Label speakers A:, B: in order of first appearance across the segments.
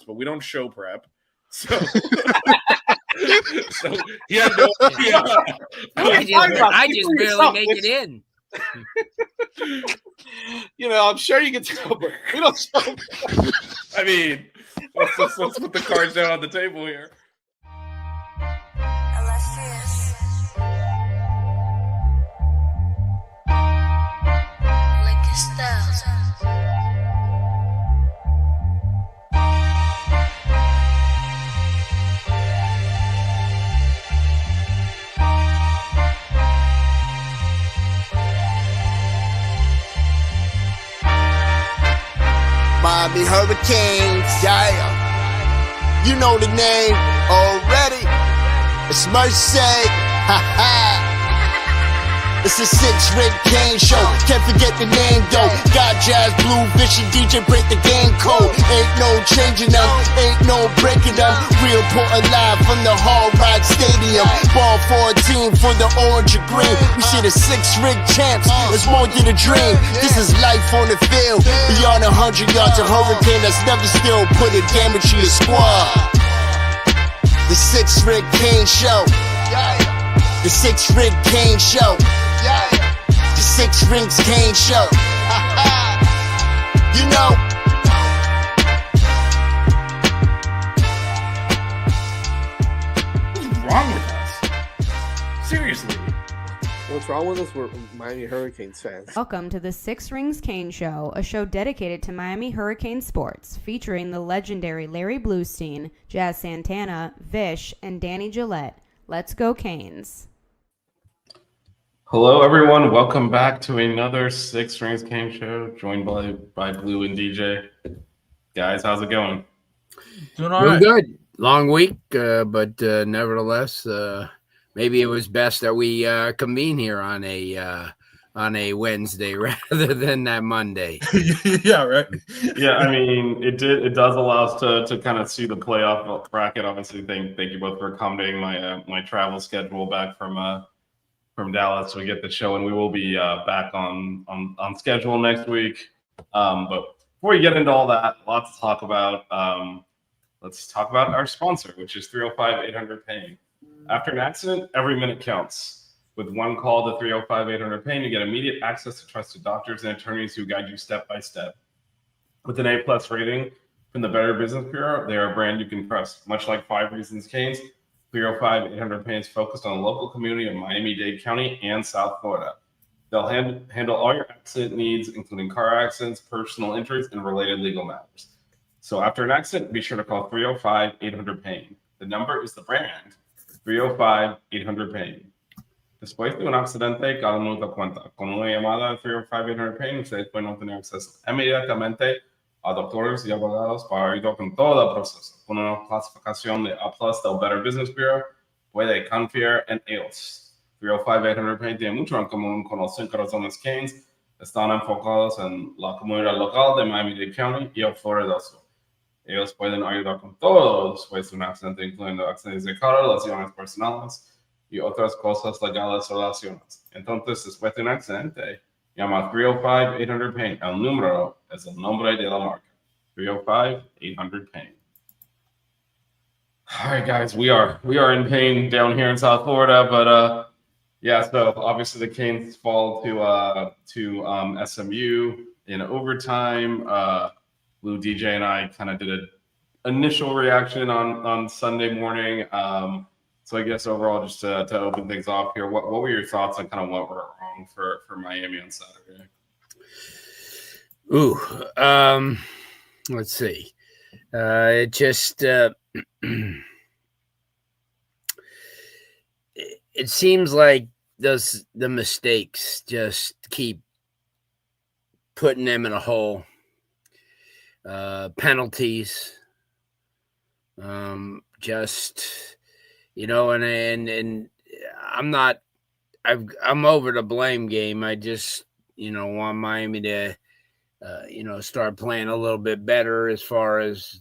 A: But we don't show prep, so so he had no idea.
B: I just barely make it in.
C: I'm sure you can tell, but we don't show prep.
A: I mean, let's put the cards down on the table here.
D: Miami Hurricanes, yeah. You know the name already. It's Mercy, ha ha. It's a 6-ring Kane show. Can't forget the name though. Got Jazz, Blue, Vision, DJ break the game code. Ain't no changing them, ain't no breaking them. Real important live from the Hard Rock Stadium. Ball 14 for the orange and green. We see the 6-ring champs. It's more than a dream. This is life on the field. Beyond 100 yards, a hurricane that's never still put a damage to your squad. The 6-ring Kane show. The 6-ring Kane show. The 6 Rings Kane show. You know.
A: What's wrong with us? Seriously.
C: What's wrong with us? We're Miami Hurricanes fans.
E: Welcome to the 6 Rings Kane Show, a show dedicated to Miami Hurricane sports, featuring the legendary Larry Bluestein, Jazz Santana, Vish, and Danny Gillette. Let's go Canes.
F: Hello, everyone. Welcome back to another 6 Rings Kane Show, joined by Blue and DJ. Guys, how's it going?
B: Doing all right.
G: Good. Long week, but nevertheless, maybe it was best that we convene here on a Wednesday rather than that Monday.
B: Yeah, right.
F: Yeah, I mean, it does allow us to kind of see the playoff bracket. Obviously, thank you both for accommodating my travel schedule back from Dallas. We get the show, and we will be back on schedule next week. But before we get into all that, a lot to talk about. Let's talk about our sponsor, which is 305-800-PAIN. After an accident, every minute counts. With one call to 305-800-PAIN, you get immediate access to trusted doctors and attorneys who guide you step by step. With an A+ rating from the Better Business Bureau, they are a brand you can trust. Much like 5 Reasons Canes, 305-800-PAIN is focused on the local community of Miami-Dade County and South Florida. They'll handle all your accident needs, including car accidents, personal injuries, and related legal matters. So after an accident, be sure to call 305-800-PAIN. The number is the brand, 305-800-PAIN. Después de un accidente, cada minuto cuenta. Con una llamada de 305-800-PAIN, ustedes pueden obtener acceso inmediatamente a doctores y abogados para ayudar con todo el proceso. Con una clasificación de A+ del Better Business Bureau, puede confiar en ellos. 305-800-PAIN tiene mucho en común con los 5 razones Canes. Están enfocados en la comunidad local de Miami-Dade County y el Florida del Sur. Ellos pueden ayudar con todo después de un accidente, incluyendo accidentes de carro, lesiones personales y otras cosas legales o relaciones. Entonces, después de un accidente, llama 305-800-PAIN. El número es el nombre de la marca. 305-800-PAIN. All right, guys, we are in pain down here in South Florida, but yeah. So obviously the Canes fall to SMU in overtime. Blue, DJ, and I kind of did an initial reaction on Sunday morning. So I guess overall, just to open things off here, what were your thoughts on kind of what went wrong for Miami on Saturday?
G: Let's see. It just it seems like the mistakes just keep putting them in a hole. Penalties, just, and I'm over the blame game. I just, want Miami to, start playing a little bit better as far as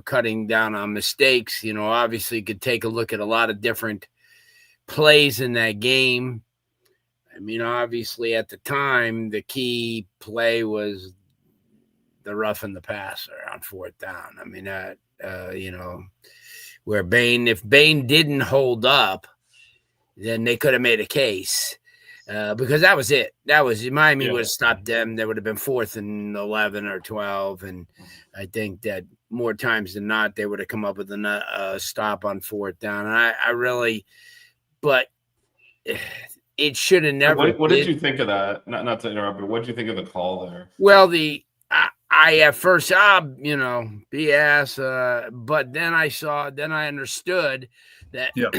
G: cutting down on mistakes. Obviously you could take a look at a lot of different plays in that game. I mean, obviously at the time, the key play was the roughing the passer on 4th down. I mean, where if Bain didn't hold up, then they could have made a case. Because that was it. That was Miami would have stopped them. There would have been 4th and 11 or 12. And I think that more times than not, they would have come up with a stop on 4th down. And I really, but it should have never.
F: What did you think of that? Not to interrupt, but what did you think of the call there?
G: Well, I at first, BS. But then I understood that. Yeah.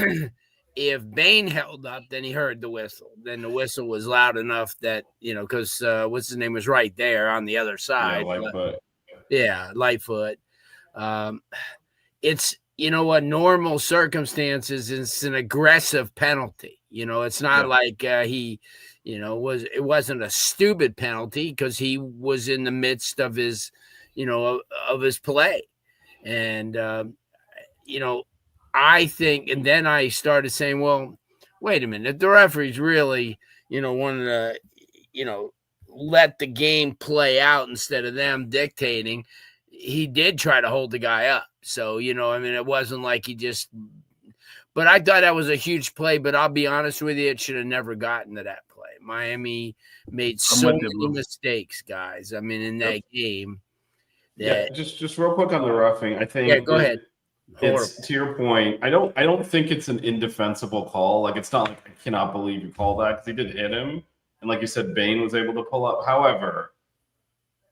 G: If Bain held up, then he heard the whistle. Then the whistle was loud enough that, because what's his name was right there on the other side.
F: Yeah,
G: Lightfoot. It's, normal circumstances, it's an aggressive penalty. It's not like it wasn't a stupid penalty because he was in the midst of his, of his play. And, I think, and then I started saying, well, wait a minute, if the referees really, wanted to, let the game play out instead of them dictating, he did try to hold the guy up. So, it wasn't like he just, but I thought that was a huge play, but I'll be honest with you, it should have never gotten to that play. Miami made so many mistakes, guys. I mean, in that game.
F: Just real quick on the roughing, I think.
G: Yeah, go ahead.
F: It's to your point. I don't think it's an indefensible call. Like, it's not like I cannot believe you called that because he did hit him, and like you said, Bain was able to pull up. However,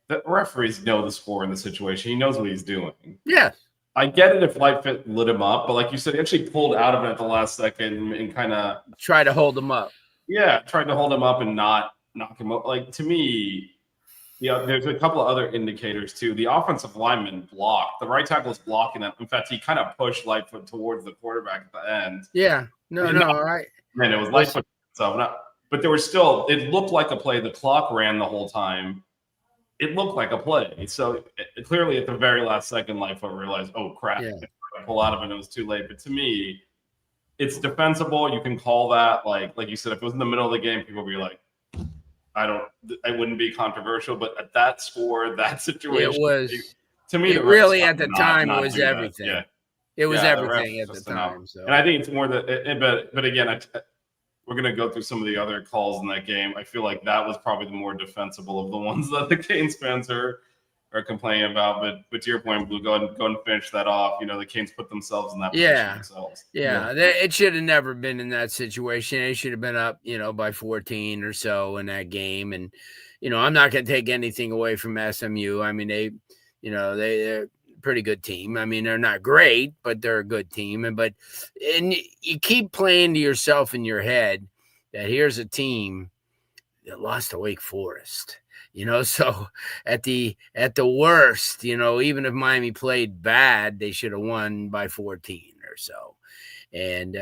F: the referees know the score in the situation. He knows what he's doing.
G: Yes,
F: I get it if Lightfoot lit him up, but like you said, he actually pulled out of it at the last second and kind of
G: tried to hold him up.
F: Yeah, tried to hold him up and not knock him up. Like, to me. Yeah, there's a couple of other indicators too. The offensive lineman blocked. The right tackle is blocking them. In fact, he kind of pushed Lightfoot towards the quarterback at the end.
G: Yeah, all right.
F: And it was Lightfoot. But there was still. It looked like a play. The clock ran the whole time. It looked like a play. So clearly, at the very last second, Lightfoot realized, "Oh crap!" Pull out of it. And it was too late. But to me, it's defensible. You can call that like you said. If it was in the middle of the game, people would be like. I wouldn't be controversial, but at that score, that situation,
G: it was
F: to me.
G: It really, at the time, it was everything.
F: Yeah.
G: It was everything at the time. So.
F: And I think it's more that, but again, we're going to go through some of the other calls in that game. I feel like that was probably the more defensible of the ones that the Canes fans are complaining about. But to your point, Blue, go and finish that off. The Canes put themselves in that position themselves.
G: Yeah. It should have never been in that situation. It should have been up, by 14 or so in that game. And, I'm not going to take anything away from SMU. I mean, they're a pretty good team. I mean, they're not great, but they're a good team. And you keep playing to yourself in your head that here's a team that lost to Wake Forest. So at the worst, even if Miami played bad, they should have won by 14 or so. And,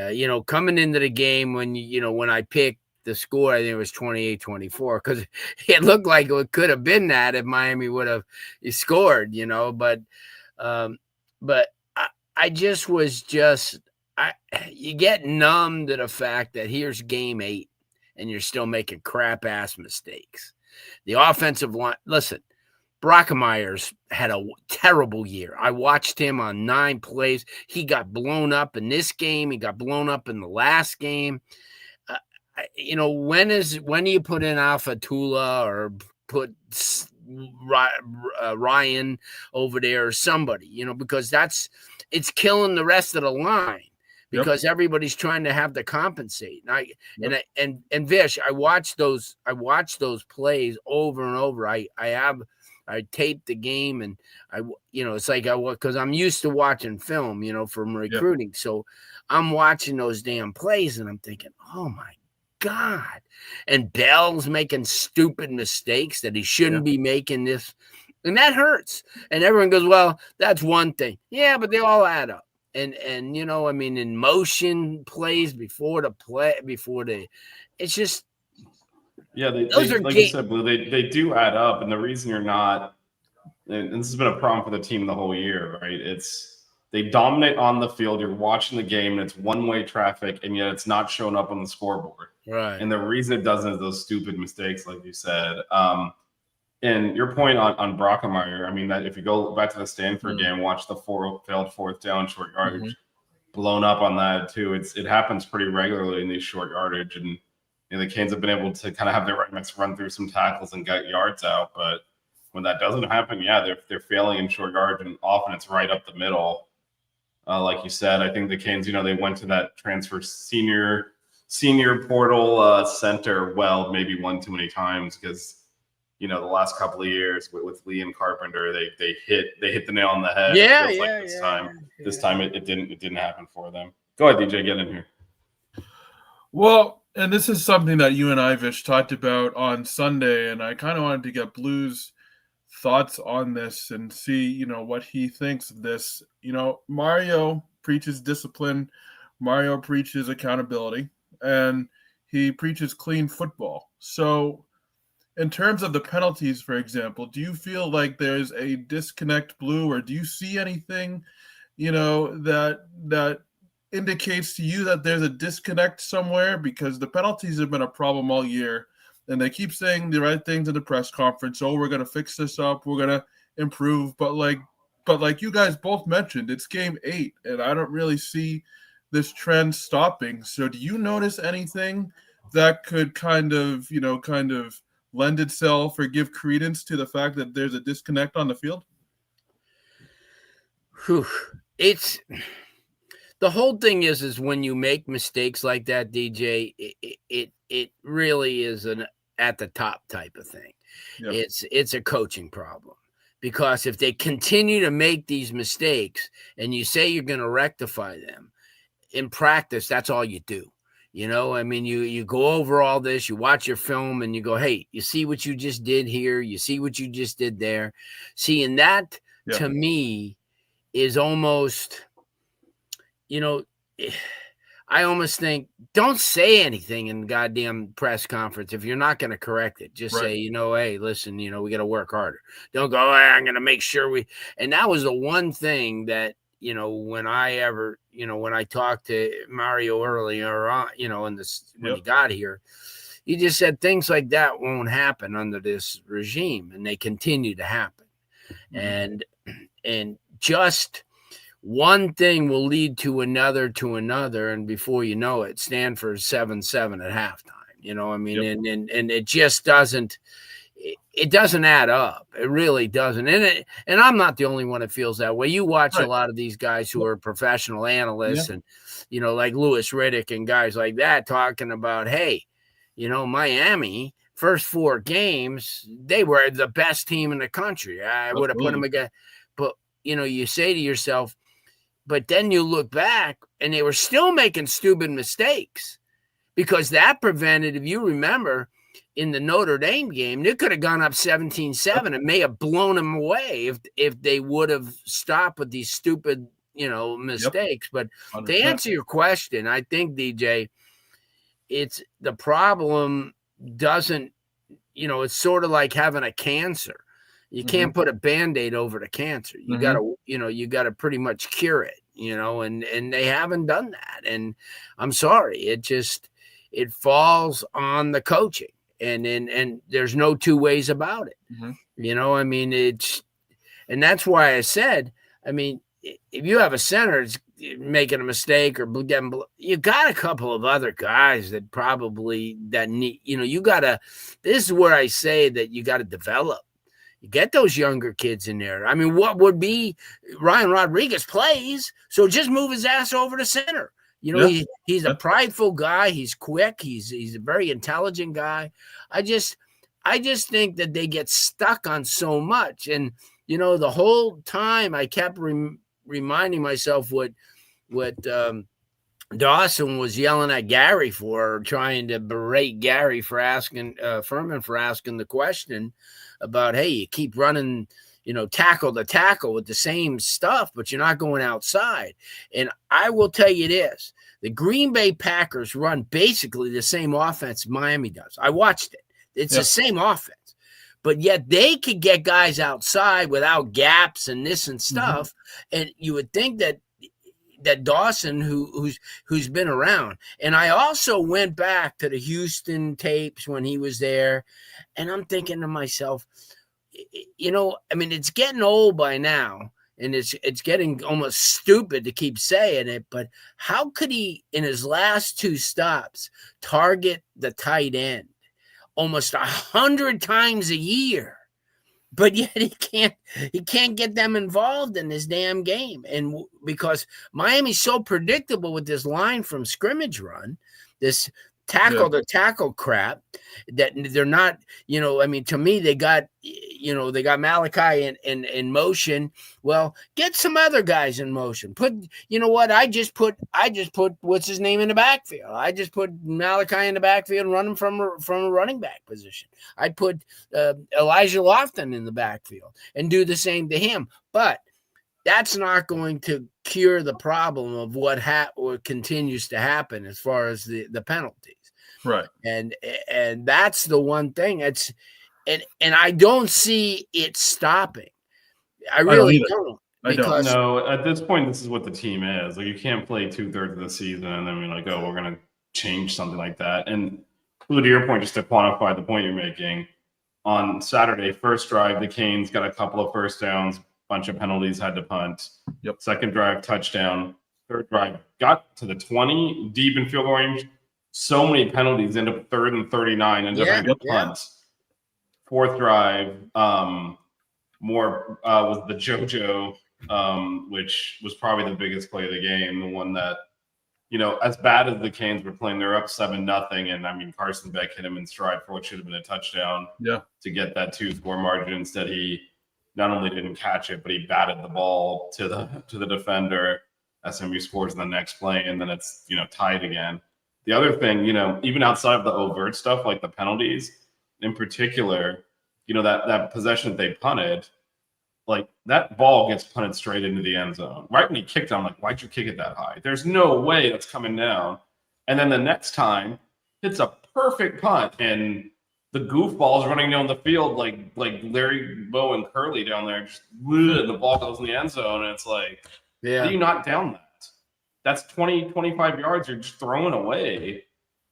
G: coming into the game when I picked the score, I think it was 28-24 because it looked like it could have been that if Miami would have scored, but I just was you get numb to the fact that here's game 8 and you're still making crap ass mistakes. The offensive line, listen, Brockermeyer's had a terrible year. I watched him on 9 plays. He got blown up in this game. He got blown up in the last game. When do you put in Alpha Tula or put Ryan over there or somebody, because it's killing the rest of the line. Because everybody's trying to have to compensate. And Vish, I watched those plays over and over. I taped the game and it's like because I'm used to watching film, from recruiting. So I'm watching those damn plays and I'm thinking, oh my God. And Bell's making stupid mistakes that he shouldn't be making this. And that hurts. And everyone goes, well, that's one thing. Yeah, but they all add up. and you know, I mean, in motion plays before it's just
F: they like you said, Blue, they do add up, and the reason you're not, and this has been a problem for the team the whole year, right? It's they dominate on the field. You're watching the game, and it's one-way traffic, and yet it's not showing up on the scoreboard.
G: right.
F: And the reason it doesn't is those stupid mistakes, like you said. And your point on Brockemeyer, I mean, that if you go back to the Stanford game, watch the failed fourth down short yardage, blown up on that too. It happens pretty regularly in these short yardage, and the Canes have been able to kind of have their right mix run through some tackles and get yards out. But when that doesn't happen, they're failing in short yardage, and often it's right up the middle. Like you said, I think the Canes, they went to that transfer senior portal center maybe one too many times because the last couple of years with Lee and Carpenter, they hit the nail on the head. This time it didn't happen for them. Go ahead, DJ, get in here.
B: Well, and this is something that you and I, Vish, talked about on Sunday, and I kind of wanted to get Blue's thoughts on this and see, what he thinks of this. Mario preaches discipline, Mario preaches accountability, and he preaches clean football. So in terms of the penalties, for example, do you feel like there's a disconnect, Blue, or do you see anything, that indicates to you that there's a disconnect somewhere? Because the penalties have been a problem all year, and they keep saying the right things in the press conference. Oh, we're going to fix this up. We're going to improve. But like you guys both mentioned, it's game 8, and I don't really see this trend stopping. So do you notice anything that could kind of lend itself or give credence to the fact that there's a disconnect on the field?
G: It's the whole thing is when you make mistakes like that, DJ, it really is an at the top type of thing. Yep. It's a coaching problem, because if they continue to make these mistakes and you say you're going to rectify them in practice, that's all you do. I mean, you go over all this, you watch your film, and you go, hey, you see what you just did here? You see what you just did there? See, and that, to me, is almost, I almost think, don't say anything in the goddamn press conference if you're not going to correct it. Just say, hey, listen, we got to work harder. Don't go, hey, I'm going to make sure and that was the one thing that, when I talked to Mario earlier on, when he got here, he just said things like that won't happen under this regime, and they continue to happen. And just one thing will lead to another, and before you know it, Stanford's 7-7 at halftime. And it just doesn't. It doesn't add up. It really doesn't. And I'm not the only one that feels that way. You watch a lot of these guys who are professional analysts and, like Louis Riddick and guys like that talking about, hey, Miami, first 4 games, they were the best team in the country. I would have put them again. But, you say to yourself, but then you look back and they were still making stupid mistakes, because that prevented, if you remember, in the Notre Dame game, they could have gone up 17-7 and may have blown them away if they would have stopped with these stupid, mistakes. But 100%. To answer your question, I think, DJ, it's the problem doesn't, it's sort of like having a cancer. You can't put a Band-Aid over the cancer. You gotta pretty much cure it, and they haven't done that. And I'm sorry, it falls on the coaching. And there's no two ways about it. I mean, and that's why I said, I mean, if you have a center that's making a mistake or getting, you got a couple of other guys that probably need, this is where I say that you got to develop. You get those younger kids in there. I mean, what would be Ryan Rodriguez plays, so just move his ass over to center. He's a prideful guy. He's quick. He's a very intelligent guy. I just think that they get stuck on so much. And, the whole time I kept reminding myself what Dawson was yelling at Gary for, trying to berate Gary for asking Furman for asking the question about, hey, you keep running, tackle to tackle with the same stuff, but you're not going outside. And I will tell you this, the Green Bay Packers run basically the same offense Miami does. I watched it. It's the same offense, but yet they could get guys outside without gaps and this and stuff. And you would think that Dawson, who's been around. And I also went back to the Houston tapes when he was there, and I'm thinking to myself, it's getting old by now, and it's getting almost stupid to keep saying it, but how could he, in his last 2 stops, target the tight end almost 100 times a year? But yet he can't get them involved in this damn game. And because Miami's so predictable with this line from scrimmage run, this tackle to tackle crap, that they're not, to me, they got Malachi in motion. Well, get some other guys in motion. I just put what's his name in the backfield. I just put Malachi in the backfield and run him from a running back position. I put Elijah Lofton in the backfield and do the same to him. But that's not going to cure the problem of what continues to happen as far as the penalties.
B: Right.
G: And that's the one thing. And I don't see it stopping. I really don't.
B: Because
F: no, at this point, this is what the team is. Like, you can't play 2/3 of the season and then be like, oh, we're going to change something like that. And to your point, just to quantify the point you're making, on Saturday, first drive, the Canes got a couple of first downs, bunch of penalties, had to punt.
B: Yep.
F: Second drive, touchdown. Third drive, got to the 20, deep in field goal range. So many penalties, end up 3rd and 39, end up having to punt. Fourth drive, more was the JoJo, which was probably the biggest play of the game. The one that, as bad as the Canes were playing, they're up 7-0, and Carson Beck hit him in stride for what should have been a touchdown. To get that 2-score margin. Instead, he not only didn't catch it, but he batted the ball to the defender. SMU scores in the next play, and then it's tied again. The other thing, even outside of the overt stuff, like the penalties in particular, that possession that they punted, like that ball gets punted straight into the end zone. Right when he kicked it, I'm like, why'd you kick it that high? There's no way that's coming down. And then the next time, it's a perfect punt, and the goofballs running down the field like Larry, Bo, and Curly down there, just and the ball goes in the end zone, and it's like, how do you knock down that? That's 20, 25 yards you're just throwing away.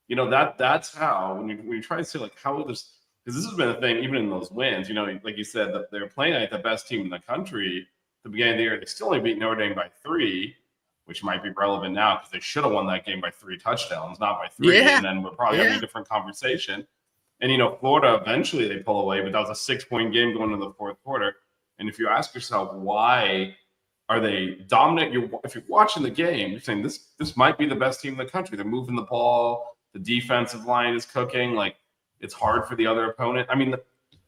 F: That's how, when you try to say, like, how will this, because this has been a thing even in those wins, like you said, that they're playing like the best team in the country at the beginning of the year. They still only beat Notre Dame by 3, which might be relevant now because they should have won that game by 3 touchdowns, not by 3. And then we're probably having a different conversation. And, Florida, eventually they pull away, but that was a 6-point game going into the fourth quarter. And if you ask yourself, why are they dominant? If you're watching the game, you're saying this might be the best team in the country. They're moving the ball. The defensive line is cooking. Like, it's hard for the other opponent.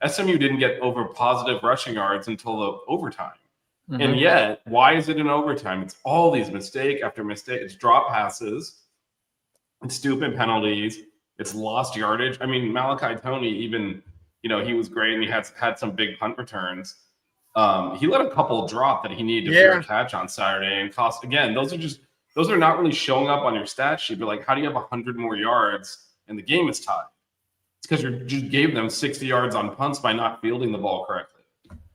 F: SMU didn't get over positive rushing yards until the overtime. And yet, why is it in overtime? It's all these mistake after mistake. It's drop passes. It's stupid penalties. It's lost yardage. Malachi Toney, even, he was great and he had some big punt returns. He let a couple drop that he needed to fair catch on Saturday, and cost, again, those are not really showing up on your stat sheet. But like, how do you have 100 more yards and the game is tied? It's because you just gave them 60 yards on punts by not fielding the ball correctly.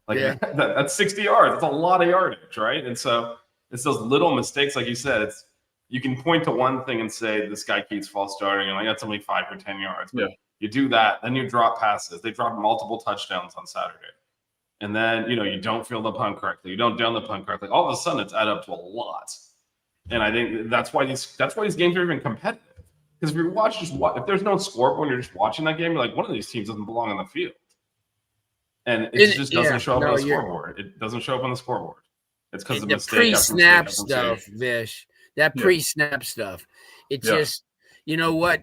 F: Like that's 60 yards. That's a lot of yardage, right? And so it's those little mistakes, like you said. You can point to one thing and say this guy keeps false starting, and that's only 5 or 10 yards. But you do that, then you drop passes. They dropped multiple touchdowns on Saturday. And then, you don't field the punt correctly. You don't down the punt correctly. All of a sudden, it's add up to a lot. And I think that's why these games are even competitive. Because if you if there's no scoreboard when you're just watching that game, you're like, one of these teams doesn't belong on the field. And it just doesn't show up on the scoreboard. It doesn't show up on the scoreboard. It's because of the
G: pre-snap stuff, Vish. That pre-snap stuff. It just, you know what?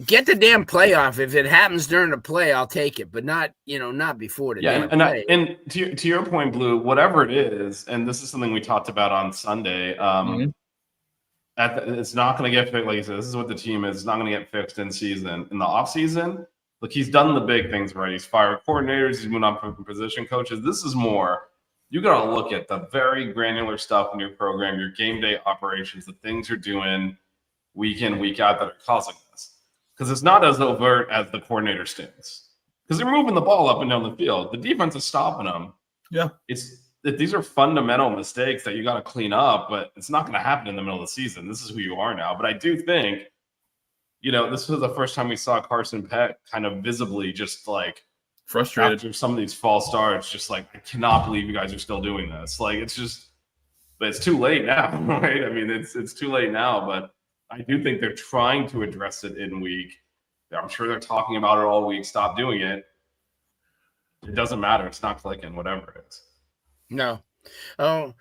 G: Get the damn playoff. If it happens during the play, I'll take it, but not before the damn play.
F: And to your point, Blue, whatever it is, and this is something we talked about on Sunday. It's not going to get fixed. Like you said, this is what the team is. It's not going to get fixed in season. In the off season, Look, he's done the big things right. He's fired coordinators. He's moved on from position coaches. This is more. You got to look at the very granular stuff in your program, your game day operations, the things you're doing week in, week out that are causing this. Because it's not as overt as the coordinator stinks. Because they're moving the ball up and down the field. The defense is stopping them.
B: Yeah.
F: These are fundamental mistakes that you got to clean up, but it's not going to happen in the middle of the season. This is who you are now. But I do think, this was the first time we saw Carson Peck kind of visibly just like
B: frustrated
F: after some of these false starts, just like, I cannot believe you guys are still doing this. Like, it's just, but it's too late now, right? I mean, it's too late now, but I do think they're trying to address it in week. I'm sure they're talking about it all week. Stop doing it. It doesn't matter. It's not clicking, whatever it is.
G: No. Oh,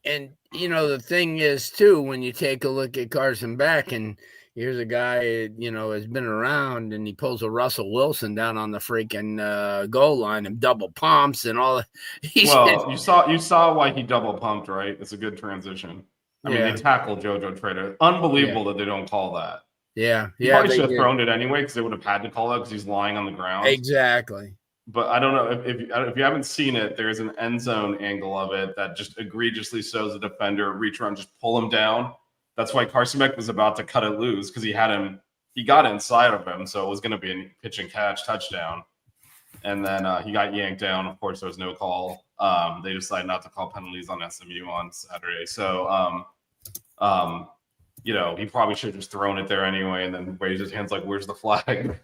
G: and the thing is too, when you take a look at Carson Beck, and here's a guy, has been around, and he pulls a Russell Wilson down on the freaking goal line and double pumps and all.
F: You saw why he double pumped, right? It's a good transition. I mean, they tackled JoJo Trader. Unbelievable that they don't call that.
G: Yeah.
F: He probably should have thrown it anyway, because they would have had to call it because he's lying on the ground.
G: Exactly.
F: But I don't know if you haven't seen it. There's an end zone angle of it that just egregiously shows the defender reach around, just pull him down. That's why Carson Beck was about to cut it loose, because he got inside of him, so it was going to be a pitch and catch touchdown. And then he got yanked down. Of course, there was no call. They decided not to call penalties on SMU on Saturday. So, he probably should have just thrown it there anyway, and then raised his hands like, "Where's the flag?"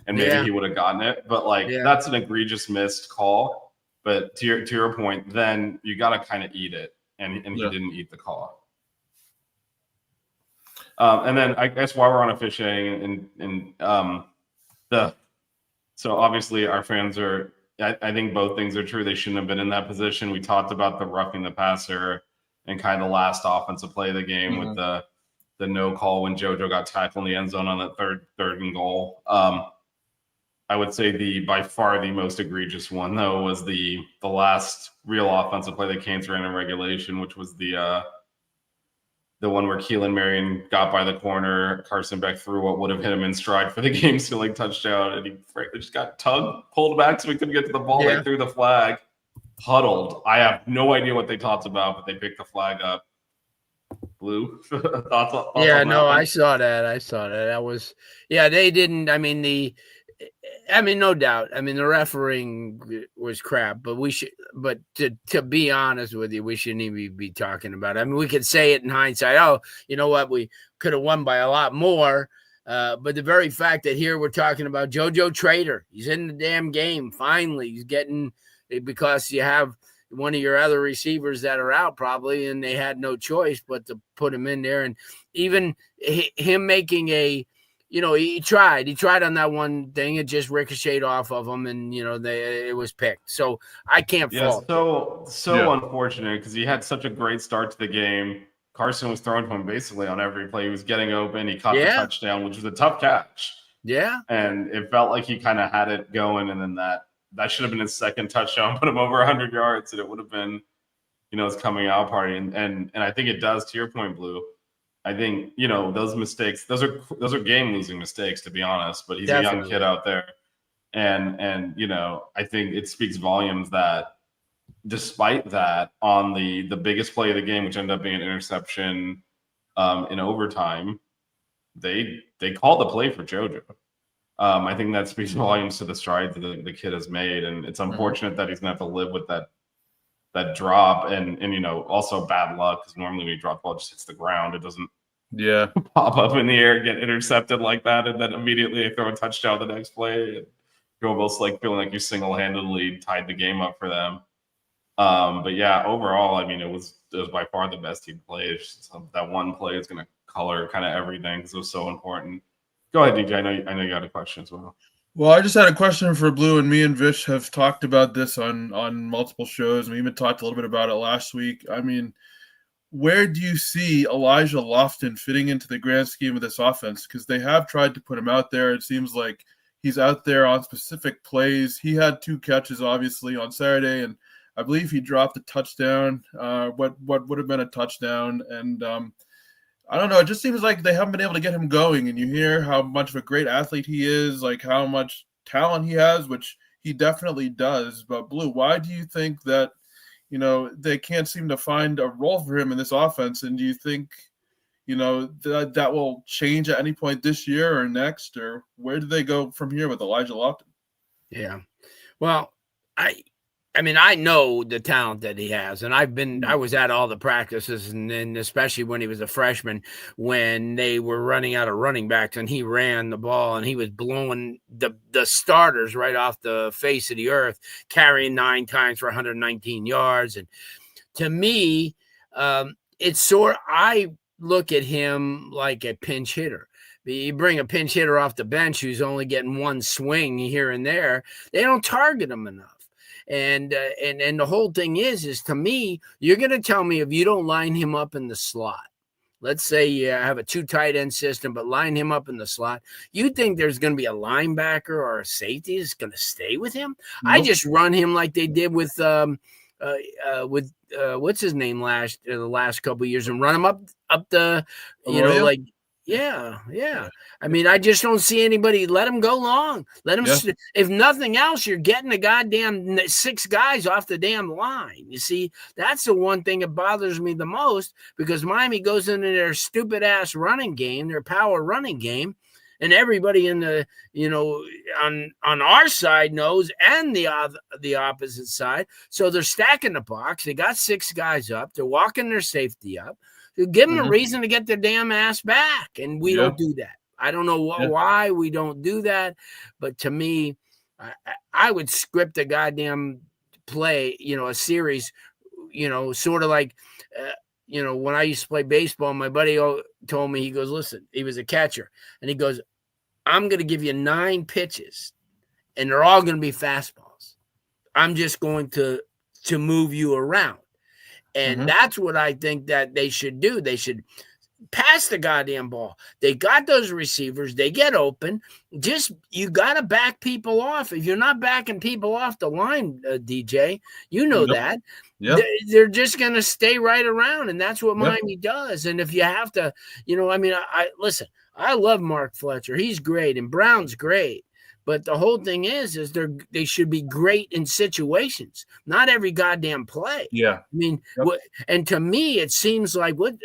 F: And maybe he would have gotten it. But that's an egregious missed call. But to your point, then you got to kind of eat it, and he didn't eat the call. And then I guess while we're on officiating so obviously our fans are. I think both things are true. They shouldn't have been in that position. We talked about the roughing the passer and kind of the last offensive play of the game with the no call when JoJo got tackled in the end zone on that third and goal. I would say by far the most egregious one, though, was the last real offensive play that Canes ran in regulation, which was the one where Keelan Marion got by the corner. Carson Beck threw what would have hit him in stride for the game-sealing touchdown, and he just got pulled back so he couldn't get to the ball. They threw the flag, huddled. I have no idea what they talked about, but they picked the flag up. Blue thoughts on that one?
G: I saw that. That was they didn't. No doubt. The refereeing was crap, but to be honest with you, we shouldn't even be talking about it. We could say it in hindsight. Oh, you know what? We could have won by a lot more. But the very fact that here we're talking about JoJo Trader, he's in the damn game. Finally, he's getting, because you have one of your other receivers that are out probably, and they had no choice but to put him in there. And even him making he tried on that one thing. It just ricocheted off of him, and it was picked. So I can't fault.
F: So unfortunate, because he had such a great start to the game. Carson was throwing to him basically on every play. He was getting open. He caught the touchdown, which was a tough catch.
G: Yeah,
F: and it felt like he kind of had it going, and then that should have been his second touchdown, put him over 100 yards, and it would have been, his coming out party. And I think it does, to your point, Blue. I think, those mistakes, those are game losing mistakes, to be honest, but he's a young kid out there. And I think it speaks volumes that despite that, on the biggest play of the game, which ended up being an interception in overtime, they called the play for JoJo. I think that speaks volumes to the strides that the kid has made. And it's unfortunate that he's gonna have to live with that drop and also bad luck, because normally when you drop the ball, it just hits the ground. It doesn't pop up in the air, get intercepted like that, and then immediately they throw a touchdown the next play. And you're almost like feeling like you single-handedly tied the game up for them. But yeah, overall, it was by far the best he played. So that one play is going to color kind of everything, because it was so important. Go ahead, DJ. I know you got a question as well.
B: Well, I just had a question for Blue, and me and Vish have talked about this on multiple shows, and we even talked a little bit about it last week. Where do you see Elijah Lofton fitting into the grand scheme of this offense? Because they have tried to put him out there. It seems like he's out there on specific plays. He had 2 catches, obviously, on Saturday, and I believe he dropped a touchdown, what would have been a touchdown. And I don't know. It just seems like they haven't been able to get him going, and you hear how much of a great athlete he is, like how much talent he has, which he definitely does. But Blue, why do you think that, they can't seem to find a role for him in this offense? And do you think, that will change at any point this year or next, or where do they go from here with Elijah Lofton?
G: Yeah. Well, I mean, I know the talent that he has, and I was at all the practices, and then especially when he was a freshman, when they were running out of running backs, and he ran the ball, and he was blowing the starters right off the face of the earth, carrying 9 times for 119 yards. And to me, I look at him like a pinch hitter. You bring a pinch hitter off the bench who's only getting one swing here and there, they don't target him enough. And the whole thing is to me, you're going to tell me if you don't line him up in the slot, let's say you have a 2 tight end system, but line him up in the slot, you think there's going to be a linebacker or a safety that's going to stay with him? Nope. I just run him like they did with what's his name the last couple of years, and run him up the, like. Yeah. I mean, I just don't see anybody. Let him go long. Let him. Yeah. If nothing else, you're getting the goddamn 6 guys off the damn line. You see, that's the one thing that bothers me the most, because Miami goes into their stupid ass running game, their power running game, and everybody in the on our side knows, and the opposite side. So they're stacking the box. They got 6 guys up. They're walking their safety up. Give them a reason to get their damn ass back, and we don't do that. I don't know why we don't do that, but to me, I would script a goddamn play, a series, sort of like, when I used to play baseball, my buddy told me, he goes, listen, he was a catcher, and he goes, I'm going to give you 9 pitches, and they're all going to be fastballs. I'm just going to move you around. And that's what I think that they should do. They should pass the goddamn ball. They got those receivers. They get open. You got to back people off. If you're not backing people off the line, DJ, that. Yep. They're just going to stay right around, and that's what Miami does. And if you have to, listen, I love Mark Fletcher. He's great, and Brown's great. But the whole thing is they should be great in situations, not every goddamn play. Yeah, I mean, and to me, it seems like what's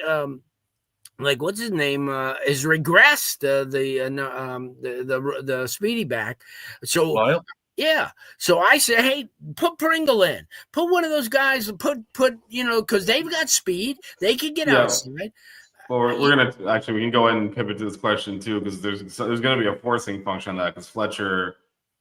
G: his name is regressed, the speedy back. So so I say, hey, put Pringle in, put one of those guys, because they've got speed, they can get outside.
F: Well, we're gonna we can go ahead and pivot to this question too, because there's going to be a forcing function on that, because Fletcher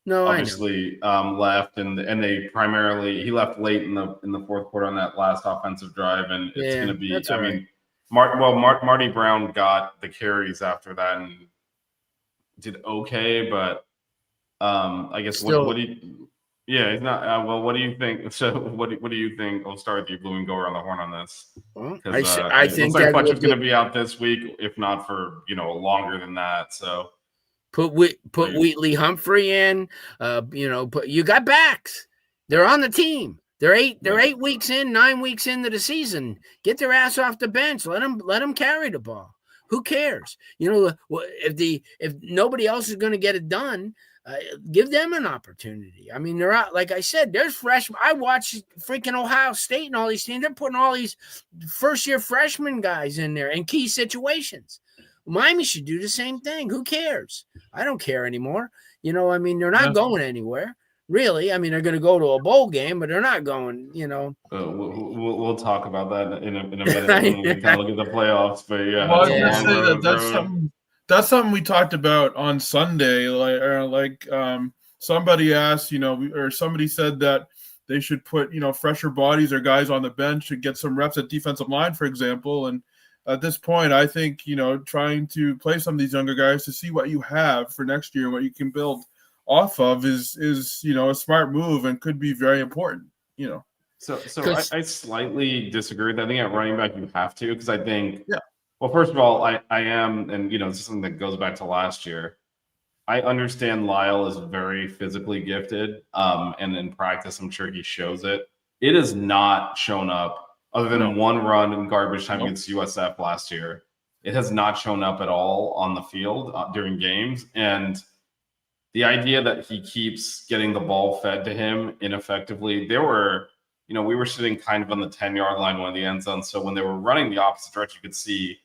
F: obviously left, and they he left late in the fourth quarter on that last offensive drive, and it's going to be. Mean, Marty Brown got the carries after that and did okay, but I guess
G: still,
F: what do you? Yeah, he's not. Well, what do you think? So, what do you think? I'll start with you, Blue, and go around the horn on this.
G: I think
F: looks like Fletcher's going to be out this week, if not for longer than that. So,
G: put Wheatley Humphrey in. You got backs. They're on the team. They're 8 weeks in, 9 weeks into the season. Get their ass off the bench. Let them carry the ball. Who cares? If nobody else is going to get it done. Give them an opportunity. I mean, they're out. Like I said, there's freshmen. I watch freaking Ohio State and all these teams. They're putting all these first-year freshman guys in there in key situations. Miami should do the same thing. Who cares? I don't care anymore. They're not going anywhere. Really, I mean, they're going to go to a bowl game, but they're not going.
F: We'll talk about that in a minute when we kind of look at the playoffs. But
B: that's something we talked about on Sunday. Somebody asked, or somebody said that they should put, fresher bodies or guys on the bench to get some reps at defensive line, for example. And at this point, I think, trying to play some of these younger guys to see what you have for next year and what you can build off of is a smart move and could be very important,
F: So I slightly disagree with that. I think at running back you have to, because I think well, first of all, I am, and this is something that goes back to last year. I understand Lyle is very physically gifted, and in practice, I'm sure he shows it. It has not shown up other than one run in garbage time against USF last year. it has not shown up at all on the field during games. And the idea that he keeps getting the ball fed to him ineffectively, we were sitting kind of on the 10-yard line, one of the end zones. So when they were running the opposite direction, you could see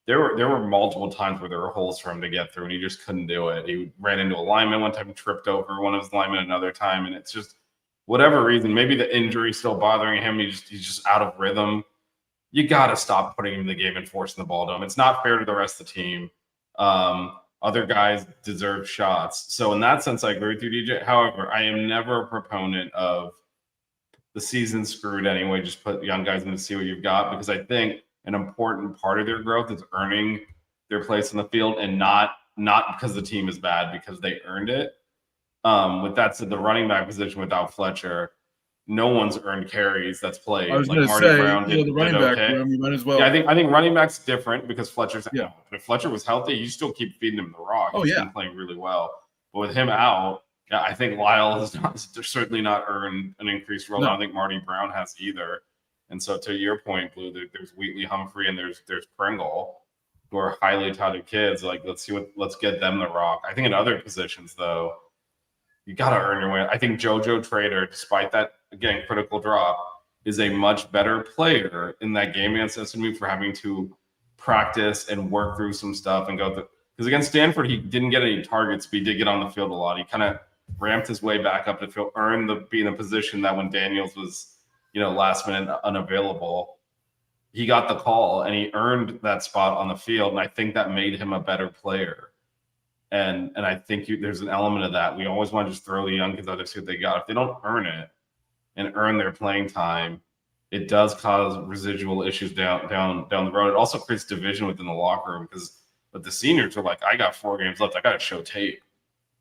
F: there were multiple times where there were holes for him to get through, and he just couldn't do it. He ran into a lineman one time, tripped over one of his linemen another time, and it's just whatever reason. Maybe the injury's still bothering him. He's just out of rhythm. You got to stop putting him in the game and forcing the ball to him. It's not fair to the rest of the team. Other guys deserve shots. So in that sense, I agree with you, DJ. However, I am never a proponent of the season screwed anyway. Just put young guys in to see what you've got, because I think an important part of their growth is earning their place in the field, and not because the team is bad, because they earned it. With that said, the running back position without Fletcher, no one's earned carries that's played.
B: I was
F: like
B: going to
F: Marty
B: say,
F: Brown
B: the running back room, you might as well.
F: Yeah, I think running back's different because Fletcher's
B: Yeah.
F: out. But if Fletcher was healthy, you still keep feeding him the rock.
B: Oh,
F: He's
B: yeah.
F: been playing really well. But with him out, yeah, I think Lyle has certainly not earned an increased role.
B: No.
F: I don't think Marty Brown has either. And so to your point, Blue, there's Wheatley, Humphrey, and there's Pringle, who are highly touted kids. Like, let's get them the rock. I think in other positions, though, you got to earn your way. I think JoJo Trader, despite that, again, critical drop, is a much better player in that game against SMU for having to practice and work through some stuff and go through. Because against Stanford, he didn't get any targets, but he did get on the field a lot. He kind of ramped his way back up to be in a position that when Daniels was, last minute unavailable, he got the call and he earned that spot on the field. And I think that made him a better player. And I think there's an element of that. We always want to just throw the young kids out there, see what they got. If they don't earn it and earn their playing time, it does cause residual issues down the road. It also creates division within the locker room, but the seniors are like, I got 4 games left. I got to show tape.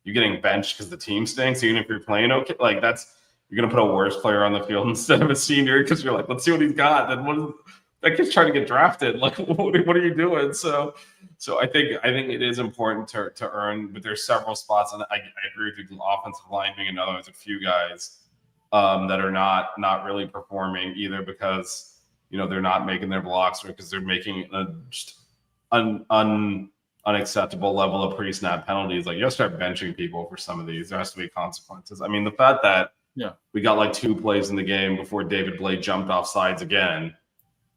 F: You're getting benched because the team stinks, even if you're playing okay. Like, you're going to put a worse player on the field instead of a senior because you're like, let's see what he's got. Then that kid's trying to get drafted. Like, what are you doing? So I think it is important to earn, but there's several spots, and I agree with you. The offensive line being another. There's a few guys that are not really performing either because they're not making their blocks or because they're making just unacceptable level of pre-snap penalties. Like, you got to start benching people for some of these. There has to be consequences. I mean, the fact that we got like 2 plays in the game before David Blade jumped off sides again.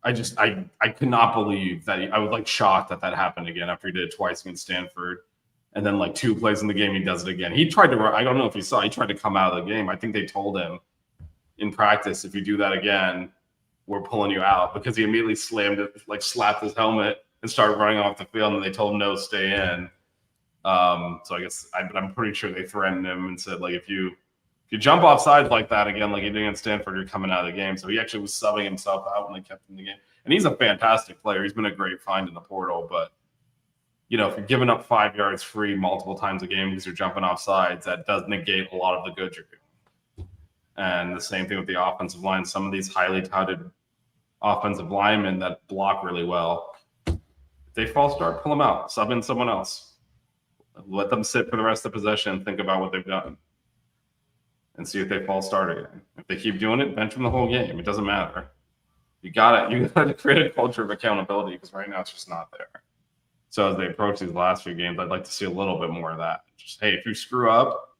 F: I could not believe that. I was like shocked that happened again after he did it twice against Stanford. And then like 2 plays in the game, he does it again. He tried to, I don't know if you saw, he tried to come out of the game. I think they told him in practice, if you do that again, we're pulling you out, because he immediately slapped his helmet and started running off the field, and they told him, no, stay in. So I guess I'm pretty sure they threatened him and said, like, if you jump off sides like that again, like you did against Stanford, you're coming out of the game. So he actually was subbing himself out when they kept him in the game. And he's a fantastic player. He's been a great find in the portal. But, if you're giving up 5 yards free multiple times a game because you're jumping off sides, that does negate a lot of the good you're doing. And the same thing with the offensive line. Some of these highly touted offensive linemen that block really well, if they false start, pull them out, sub in someone else. Let them sit for the rest of the possession and think about what they've done. And see if they false start again. If they keep doing it, bench them the whole game. It doesn't matter. You got to create a culture of accountability, because right now it's just not there. So as they approach these last few games, I'd like to see a little bit more of that. Just, hey, if you screw up,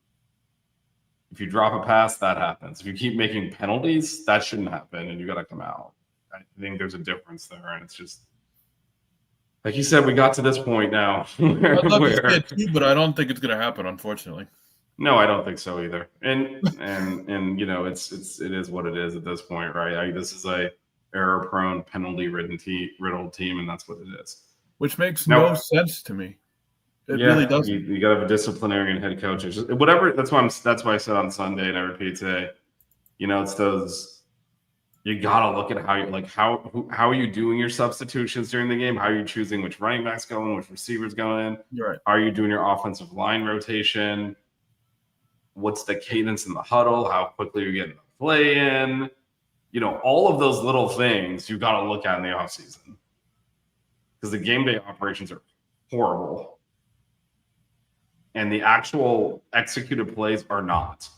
F: if you drop a pass, that happens. If you keep making penalties, that shouldn't happen, and you got to come out. I think there's a difference there, and it's just like you said, we got to this point now.
B: I'd love to see it too, but I don't think it's going to happen, unfortunately.
F: No, I don't think so either. And it is what it is at this point, right? This is a error-prone, penalty-riddled team, and that's what it is.
B: Which makes no sense to me. It really doesn't.
F: You got to have a disciplinarian head coach. It's just, whatever. That's why I said on Sunday, and I repeat today. It's those. You got to look at how are you doing your substitutions during the game? How are you choosing which running backs go in, which receivers go in?
B: You're right.
F: How are you doing your offensive line rotation? What's the cadence in the huddle? How quickly are you getting the play in? All of those little things you got to look at in the offseason, because the game day operations are horrible. And the actual executed plays are not.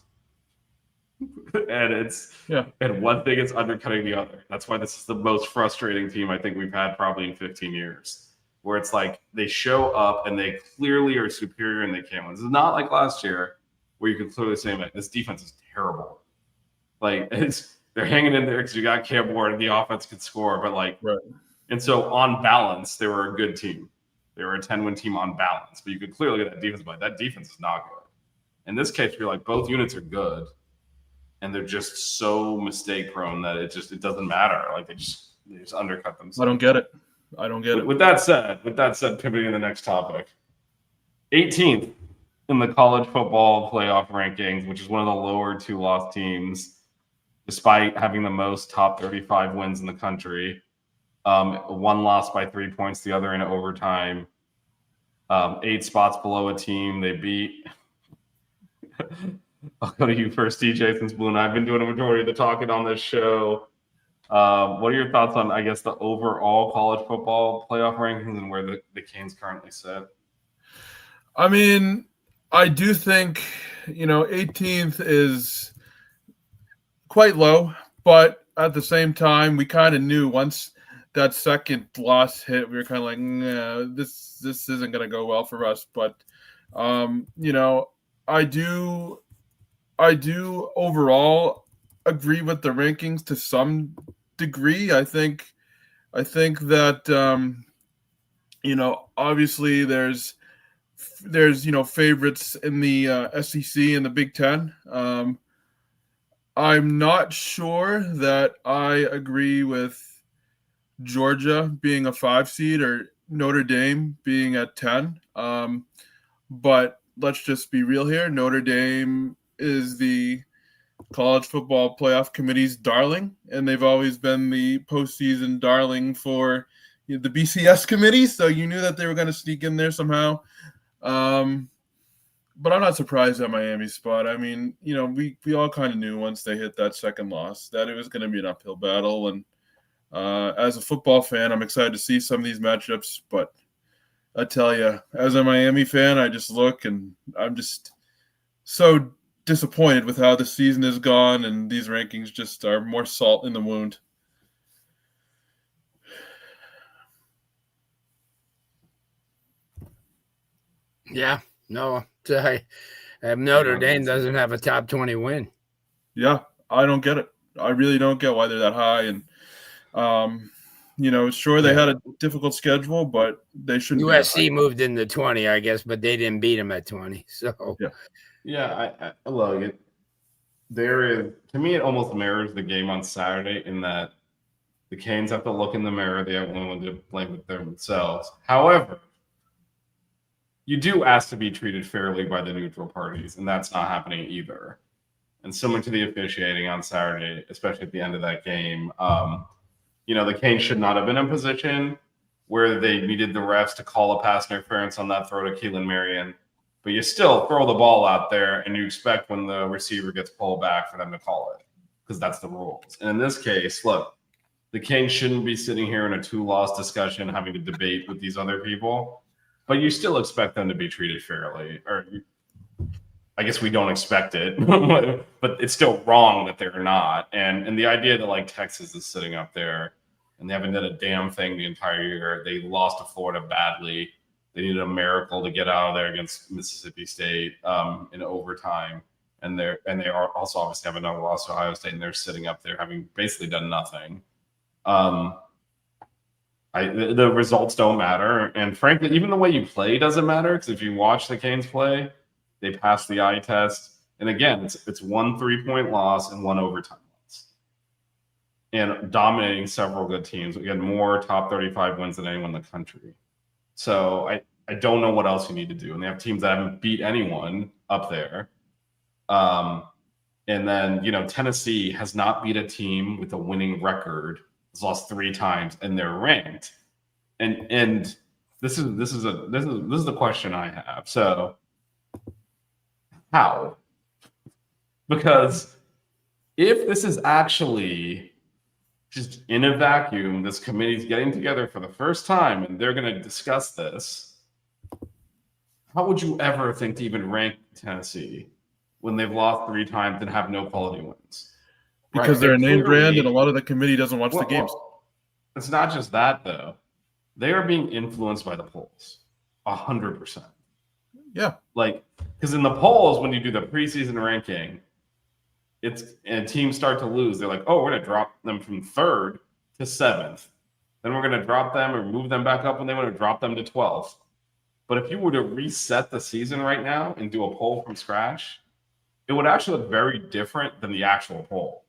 F: And one thing is undercutting the other. That's why this is the most frustrating team I think we've had probably in 15 years. where it's like they show up and they clearly are superior and they can't win. This is not like last year where you could clearly say, like, this defense is terrible. Like, they're hanging in there because you got Cam Ward and the offense could score, but like,
B: Right.
F: And so on balance, they were a good team. They were a 10-win team on balance, but you could clearly get that defense, but that defense is not good. In this case, you're like, both units are good, and they're just so mistake prone that it doesn't matter. Like they just undercut themselves.
B: I don't get it.
F: With that said, pivoting to the next topic, 18th in the college football playoff rankings, which is one of the lower 2-loss teams, despite having the most top 35 wins in the country. One lost by 3 points, the other in overtime. 8 spots below a team. They beat. I'll go to you first, DJ, since Blue and I've been doing a majority of the talking on this show. What are your thoughts on, I guess, the overall college football playoff rankings and where the Canes currently sit?
B: I mean, I do think, 18th is quite low, but at the same time, we kind of knew once that second loss hit, we were kind of like, nah, this isn't going to go well for us. But, I do overall agree with the rankings to some degree. I think that, obviously there's favorites in the SEC and the Big Ten. I'm not sure that I agree with Georgia being a 5 seed or Notre Dame being at 10. But let's just be real here. Notre Dame is the college football playoff committee's darling, and they've always been the postseason darling for the BCS committee. So you knew that they were going to sneak in there somehow. But I'm not surprised at Miami's spot. I mean, we all kind of knew once they hit that second loss that it was going to be an uphill battle. And as a football fan, I'm excited to see some of these matchups. But I tell you, as a Miami fan, I just look and I'm just so disappointed with how the season has gone, and these rankings just are more salt in the wound.
G: Yeah, no, Notre Dame doesn't have a top 20 win.
B: Yeah, I don't get it. I really don't get why they're that high. And, sure, they had a difficult schedule, but they shouldn't.
G: USC moved into 20, I guess, but they didn't beat them at 20. So,
F: yeah, I love it. There is, to me, it almost mirrors the game on Saturday in that the Canes have to look in the mirror. They have only one to blame with themselves. However, you do ask to be treated fairly by the neutral parties, and that's not happening either. And similar to the officiating on Saturday, especially at the end of that game, the Canes should not have been in a position where they needed the refs to call a pass interference on that throw to Keelan Marion. But you still throw the ball out there, and you expect when the receiver gets pulled back for them to call it, because that's the rules. And in this case, look, the Canes shouldn't be sitting here in a 2-loss discussion having to debate with these other people. But you still expect them to be treated fairly, or I guess we don't expect it, but it's still wrong that they're not. And the idea that like Texas is sitting up there and they haven't done a damn thing the entire year. They lost to Florida badly. They needed a miracle to get out of there against Mississippi State in overtime, and they are also obviously have another loss to Ohio State, and they're sitting up there having basically done nothing. The results don't matter, and frankly, even the way you play doesn't matter, because if you watch the Canes play, they pass the eye test, and again, it's 1 3-point loss and 1 overtime loss, and dominating several good teams. We had more top 35 wins than anyone in the country. So I don't know what else you need to do, and they have teams that haven't beat anyone up there. And then Tennessee has not beat a team with a winning record. Has lost 3 times, and they're ranked. And this is the question I have. So how? Because if this is actually just in a vacuum, this committee's getting together for the first time and they're going to discuss this, how would you ever think to even rank Tennessee when they've lost 3 times and have no quality wins?
B: Because they're a name brand, and a lot of the committee doesn't watch the games.
F: It's not just that, though. they are being influenced by the polls 100%.
B: Yeah.
F: Like, because in the polls, when you do the preseason ranking, and teams start to lose. They're like, oh, we're going to drop them from 3rd to 7th. Then we're going to drop them or move them back up, and they want to drop them to 12th. But if you were to reset the season right now and do a poll from scratch, it would actually look very different than the actual poll.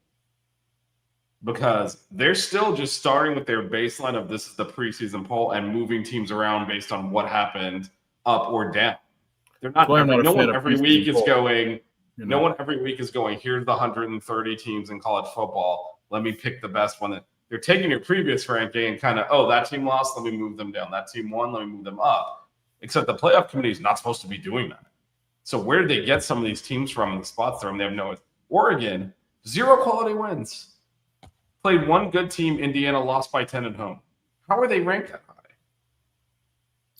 F: Because they're still just starting with their baseline of this is the preseason poll and moving teams around based on what happened up or down. They're not. No one every week is going. No one every week is going. Here's the 130 teams in college football. Let me pick the best one. They're taking your previous ranking and kind of, oh, that team lost. Let me move them down. That team won. Let me move them up. Except the playoff committee is not supposed to be doing that. So where did they get some of these teams from and the spots they're in? They have no. Oregon, 0 quality wins. Played one good team. Indiana lost by 10 at home. How are they ranked that high?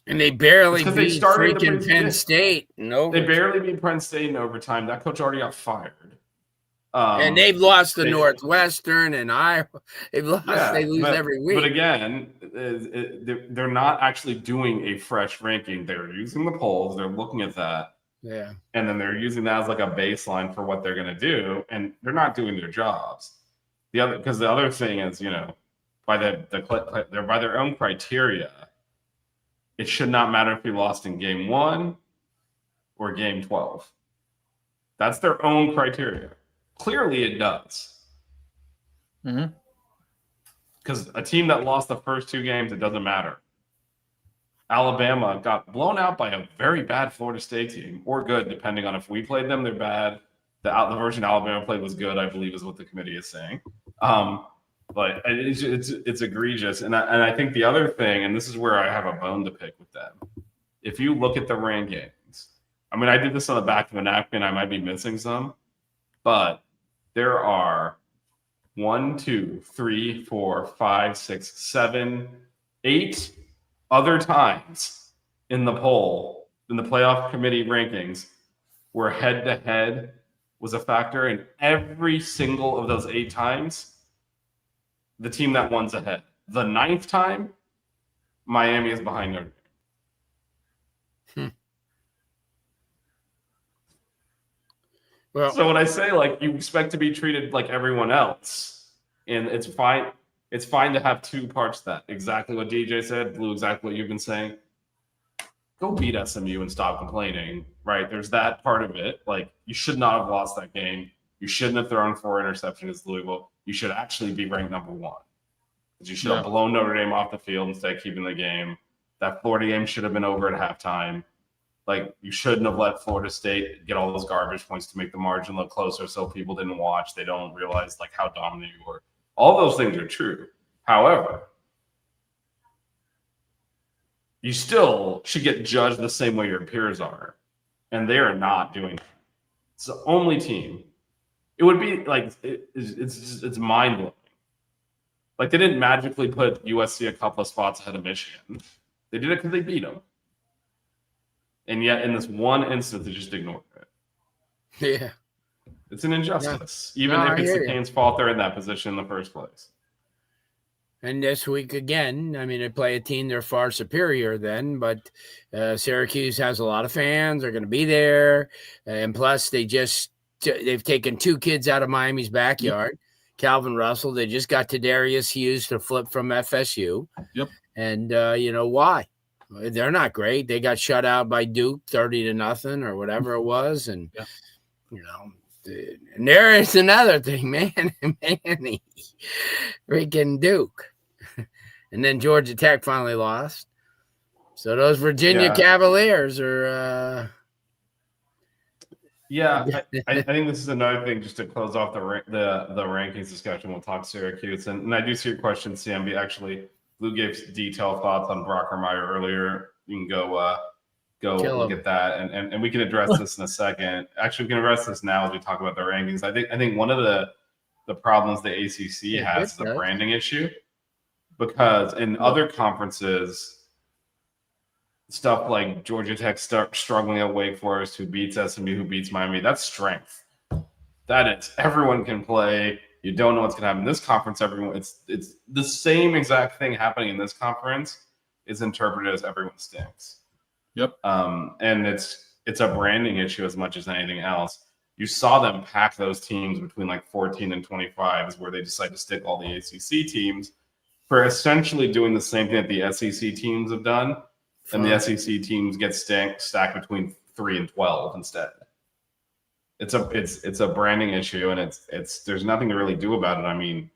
G: And they barely beat
F: freaking
G: Penn State. No,
F: they barely beat Penn State in overtime. That coach already got fired.
G: And they've lost to Northwestern and Iowa. They've lost. Yeah, they lose every week.
F: But again, they're not actually doing a fresh ranking. They're using the polls. They're looking at that.
G: Yeah.
F: And then they're using that as like a baseline for what they're going to do. And they're not doing their jobs. Because the other thing is, by their own criteria, it should not matter if we lost in game 1 or game 12. That's their own criteria. Clearly, it does. Because a team that lost the first 2 games, it doesn't matter. Alabama got blown out by a very bad Florida State team, or good, depending on if we played them, they're bad. The version Alabama played was good, I believe, is what the committee is saying. But it's egregious. And I think the other thing, and this is where I have a bone to pick with them, if you look at the rankings, I mean, I did this on the back of a napkin. I might be missing some, but there are 1, 2, 3, 4, 5, 6, 7, 8 other times in the poll, in the playoff committee rankings, where head-to-head was a factor. And every single of those 8 times, the team that won's ahead. The 9th time, Miami is behind Notre Dame.
G: Well,
F: so when I say you expect to be treated like everyone else, and it's fine. It's fine to have 2 parts of that. Exactly what DJ said, Blue, exactly what you've been saying. Go beat SMU and stop complaining, right? There's that part of it. You should not have lost that game. You shouldn't have thrown 4 interceptions against Louisville. You should actually be ranked number 1. You should have blown Notre Dame off the field instead of keeping the game. That Florida game should have been over at halftime. You shouldn't have let Florida State get all those garbage points to make the margin look closer so people didn't watch. They don't realize how dominant you were. All those things are true. However, you still should get judged the same way your peers are. And they are not doing that. It's the only team. It would be it's mind-blowing. They didn't magically put USC a couple of spots ahead of Michigan. They did it because they beat them. And yet, in this one instance, they just ignored it.
G: Yeah.
F: It's an injustice. Even if it's the Canes' fault they're in that position in the first place.
G: And this week again, I mean, they play a team they're far superior than, but Syracuse has a lot of fans. They're going to be there. And plus, they've taken 2 kids out of Miami's backyard. Yep. Calvin Russell. They just got Tadarius Hughes to flip from FSU.
B: Yep.
G: And why? They're not great. They got shut out by Duke 30-0 or whatever it was. And, and there is another thing, man. Freaking Duke. And then Georgia Tech finally lost. So those Virginia Cavaliers are
F: I think this is another thing just to close off the rankings discussion. We'll talk Syracuse. And I do see your question, CMB. Actually, Lou gave detailed thoughts on Brockermeyer earlier. You can go look at that, and we can address this in a second. Actually, we can address this now as we talk about the rankings. I think one of the problems the ACC has is the branding issue, because in other conferences, stuff like Georgia Tech struggling at Wake Forest, who beats SMU, who beats Miami, that's strength. That is, everyone can play. You don't know what's going to happen in this conference. It's the same exact thing happening in this conference is interpreted as everyone stinks.
B: Yep.
F: And it's a branding issue as much as anything else. You saw them pack those teams between like 14 and 25 is where they decide to stick all the ACC teams for essentially doing the same thing that the SEC teams have done. And the SEC teams get stacked between 3 and 12 instead. It's a branding issue, and it's there's nothing to really do about it. I mean,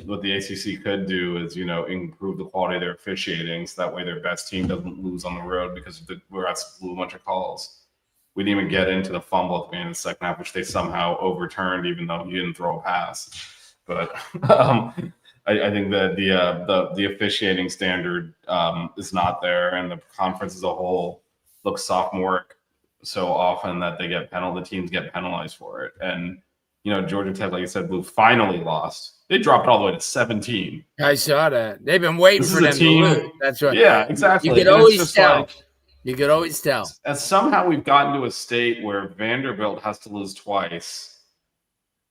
F: what the ACC could do is, improve the quality of their officiating, so that way their best team doesn't lose on the road because the refs blew a bunch of calls. We didn't even get into the fumble at the end of the second half, which they somehow overturned, even though he didn't throw a pass. But I think that the officiating standard is not there, and the conference as a whole looks sophomoric so often that the teams get penalized for it. And Georgia Tech, like I said, Blue finally lost. They dropped all the way to 17.
G: I saw that. They've been waiting for them to lose. That's right.
F: Yeah, exactly.
G: You could always tell. You could always tell.
F: And somehow we've gotten to a state where Vanderbilt has to lose twice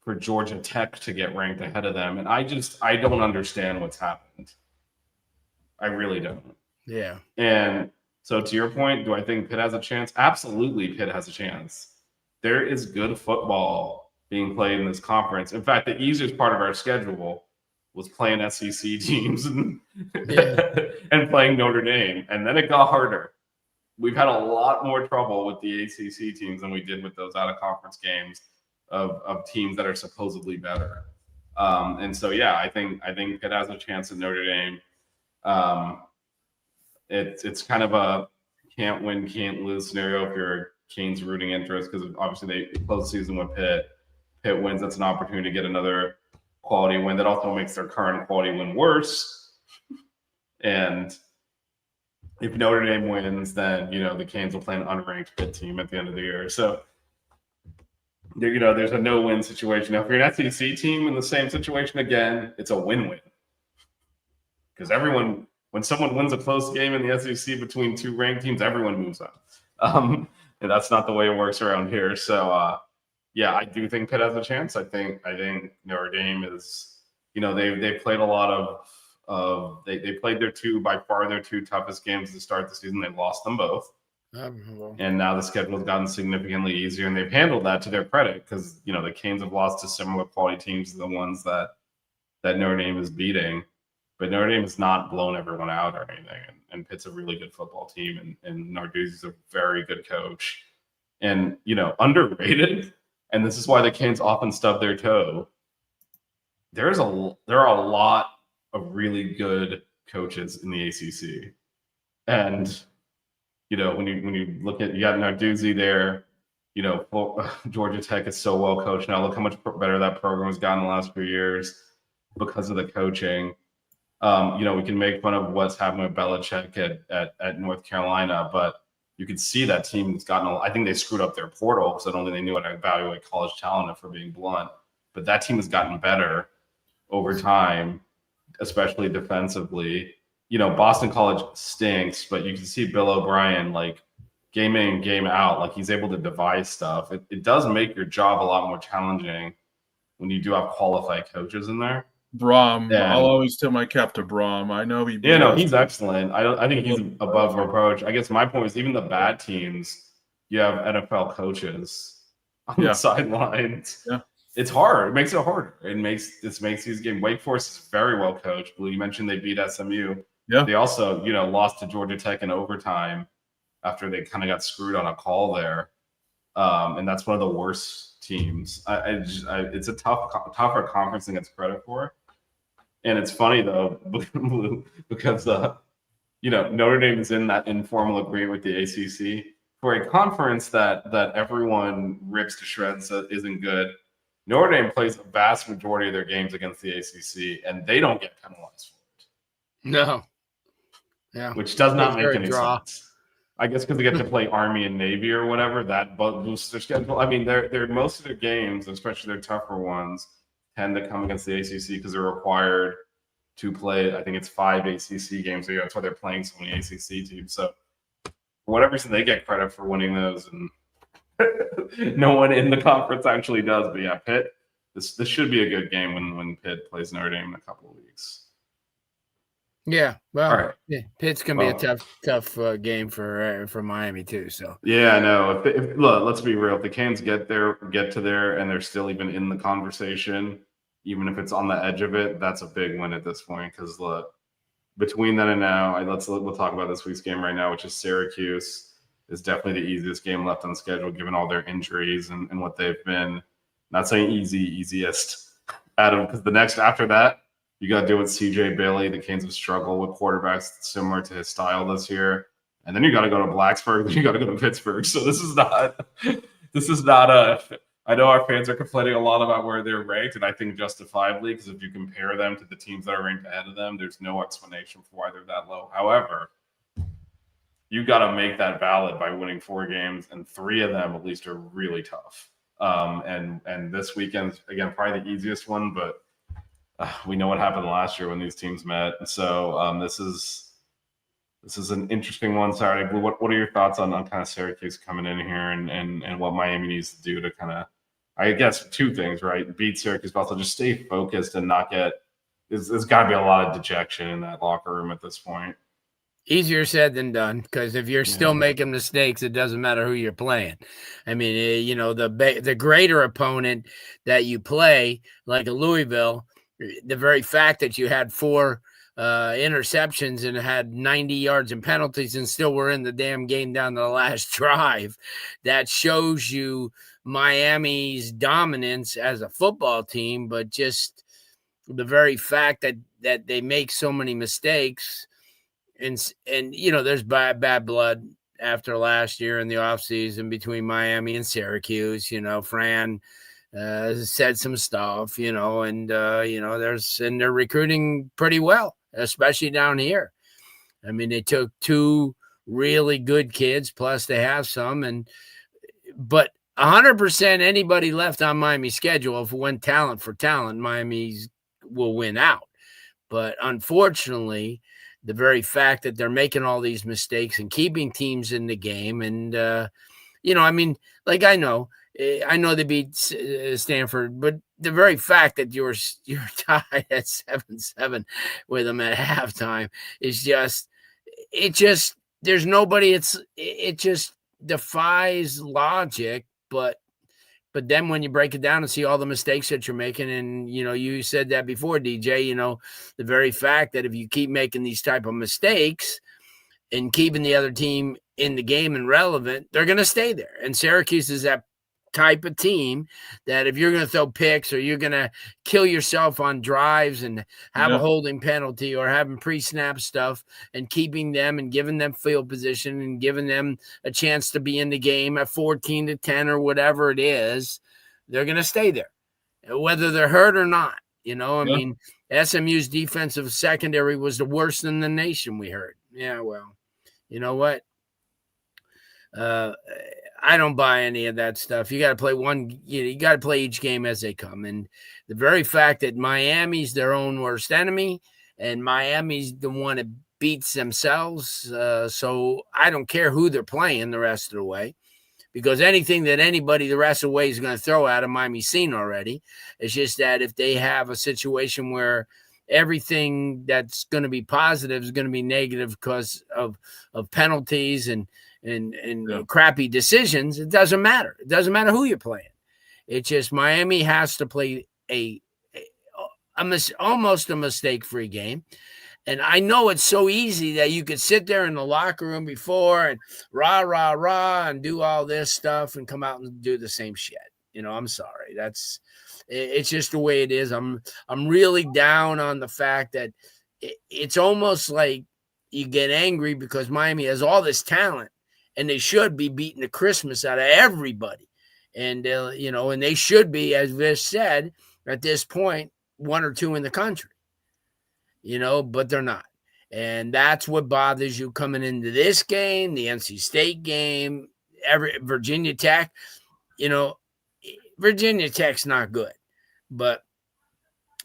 F: for Georgia Tech to get ranked ahead of them. And I don't understand what's happened. I really don't.
G: Yeah.
F: And so to your point, do I think Pitt has a chance? Absolutely, Pitt has a chance. There is good football being played in this conference. In fact, the easiest part of our schedule was playing SEC teams and playing Notre Dame. And then it got harder. We've had a lot more trouble with the ACC teams than we did with those out-of-conference games of teams that are supposedly better. And so, yeah, I think Pitt has a chance at Notre Dame. It's kind of a can't win, can't lose scenario if you're a Canes rooting interest, because obviously they close the season with Pitt. Pitt wins, that's an opportunity to get another quality win. That also makes their current quality win worse. And if Notre Dame wins, then the Canes will play an unranked Pitt team at the end of the year. So there's a no-win situation. Now, if you're an SEC team in the same situation again, it's a win-win. Because when someone wins a close game in the SEC between two ranked teams, everyone moves up. And that's not the way it works around here. So, yeah, I do think Pitt has a chance. I think Notre Dame is, they've played a lot of they played their two toughest games to start the season. They lost them both. And now the schedule has gotten significantly easier, and they've handled that to their credit, because the Canes have lost to similar quality teams to the ones that Notre Dame is beating. But Notre Dame has not blown everyone out or anything. And Pitt's a really good football team, and Narduzzi's a very good coach. And, underrated, and this is why the Canes often stub their toe, there are a lot of really good coaches in the ACC. And, when you look at, you got Narduzzi there, Georgia Tech is so well coached now. Look how much better that program has gotten the last few years because of the coaching. We can make fun of what's happening with Belichick at North Carolina, but you can see that team has gotten. I think they screwed up their portal because I don't think they knew how to evaluate college talent, if we're being blunt. But that team has gotten better over time, especially defensively. Boston College stinks, but you can see Bill O'Brien, like, game in, game out, like, he's able to devise stuff. It does make your job a lot more challenging when you do have qualified coaches in there.
B: Brom, I'll always tip my cap to Brom. I know
F: he's excellent. I think he's above reproach. I guess my point is, even the bad teams, you have NFL coaches on the sidelines.
B: Yeah.
F: It's hard. It makes it harder. This makes these games. Wake Forest is very well coached. Blue, you mentioned they beat SMU.
B: Yeah.
F: They also, lost to Georgia Tech in overtime after they kind of got screwed on a call there. And that's one of the worst teams. It's a tougher conference than gets credit for. And it's funny, though, because Notre Dame is in that informal agreement with the ACC for a conference that everyone rips to shreds that isn't good. Notre Dame plays a vast majority of their games against the ACC, and they don't get penalized for it.
G: No. Yeah.
F: Which does not make any sense. I guess because they get to play Army and Navy or whatever, that boosts their schedule. I mean, they're most of their games, especially their tougher ones, tend to come against the ACC because they're required to play. I think it's 5 ACC games. So that's why they're playing so many ACC teams. So for whatever reason, they get credit for winning those, and no one in the conference actually does. But yeah, Pitt. This should be a good game when Pitt plays Notre Dame in a couple of weeks.
G: Yeah, well,
F: All right.
G: yeah, Pitt's gonna be a
F: Well,
G: tough game for Miami too. So
F: yeah, I know. If look, let's be real. If the Canes get to there, and they're still even in the conversation, even if it's on the edge of it, that's a big win at this point. Because look, between then and now, we'll talk about this week's game right now, which is Syracuse. Is definitely the easiest game left on schedule, given all their injuries and what they've been. Not saying easiest out of, because the next after that, you got to deal with CJ Bailey. The Canes have struggled with quarterbacks similar to his style this year. And then you got to go to Blacksburg. Then you got to go to Pittsburgh. So this is not a. I know our fans are complaining a lot about where they're ranked, and I think justifiably, because if you compare them to the teams that are ranked ahead of them, there's no explanation for why they're that low. However, you got to make that valid by winning 4 games, and 3 of them at least are really tough. And this weekend, again, probably the easiest one, but we know what happened last year when these teams met. So this is an interesting one Saturday. What are your thoughts on kind of Syracuse coming in here and what Miami needs to do to kind of, I guess, 2 things, right? Beat Syracuse, but also just stay focused and not get. There's got to be a lot of dejection in that locker room at this point.
G: easier said than done, because if you're still making mistakes, it doesn't matter who you're playing. I mean, the greater opponent that you play, like a Louisville, the very fact that you had 4 interceptions and had 90 yards and penalties and still were in the damn game down to the last drive, that shows you Miami's dominance as a football team. But just the very fact that they make so many mistakes, and there's bad blood after last year in the offseason between Miami and Syracuse. Fran said some stuff, and they're recruiting pretty well, especially down here. I mean, they took 2 really good kids, plus they have some, but 100% anybody left on Miami's schedule, if it went talent for talent, Miami's will win out. But unfortunately, the very fact that they're making all these mistakes and keeping teams in the game, and I mean, like I know they beat Stanford, but the very fact that you're tied at 7-7 with them at halftime is just there's nobody. It just defies logic. But then when you break it down and see all the mistakes that you're making, and you said that before, DJ, the very fact that if you keep making these type of mistakes and keeping the other team in the game and relevant, they're going to stay there. And Syracuse is that type of team that if you're going to throw picks or you're going to kill yourself on drives and have a holding penalty or having pre-snap stuff and keeping them and giving them field position and giving them a chance to be in the game at 14-10 or whatever it is, they're going to stay there, whether they're hurt or not. I mean, SMU's defensive secondary was the worst in the nation, we heard. Yeah, well, you know what? I don't buy any of that stuff. You got to play you got to play each game as they come. And the very fact that Miami's their own worst enemy and Miami's the one that beats themselves. So I don't care who they're playing the rest of the way, because anything that anybody the rest of the way is going to throw at them, Miami's seen already. It's just that if they have a situation where everything that's going to be positive is going to be negative because of penalties and crappy decisions, it doesn't matter. It doesn't matter who you're playing. It's just Miami has to play almost a mistake-free game. And I know it's so easy that you could sit there in the locker room before and rah, rah, rah, and do all this stuff and come out and do the same shit. I'm sorry. It's just the way it is. I'm really down on the fact that it's almost like you get angry because Miami has all this talent and they should be beating the Christmas out of everybody. And, and they should be, as Vish said, at this point, 1 or 2 in the country, but they're not. And that's what bothers you coming into this game, the NC State game, Virginia Tech. Virginia Tech's not good, but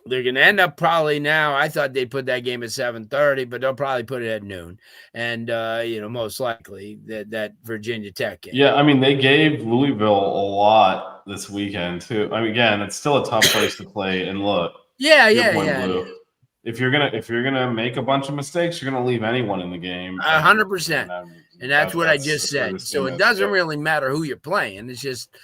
G: they're going to end up probably now. I thought they'd put that game at 7:30, but they'll probably put it at noon. And, most likely that Virginia Tech game.
F: Yeah, I mean, they gave Louisville a lot this weekend, too. I mean, again, it's still a tough place to play. And look.
G: Yeah.
F: if you're gonna make a bunch of mistakes, you're gonna leave anyone in the game.
G: 100%. And that's what I just said. So it doesn't
F: yeah.
G: really matter who you're playing. It's just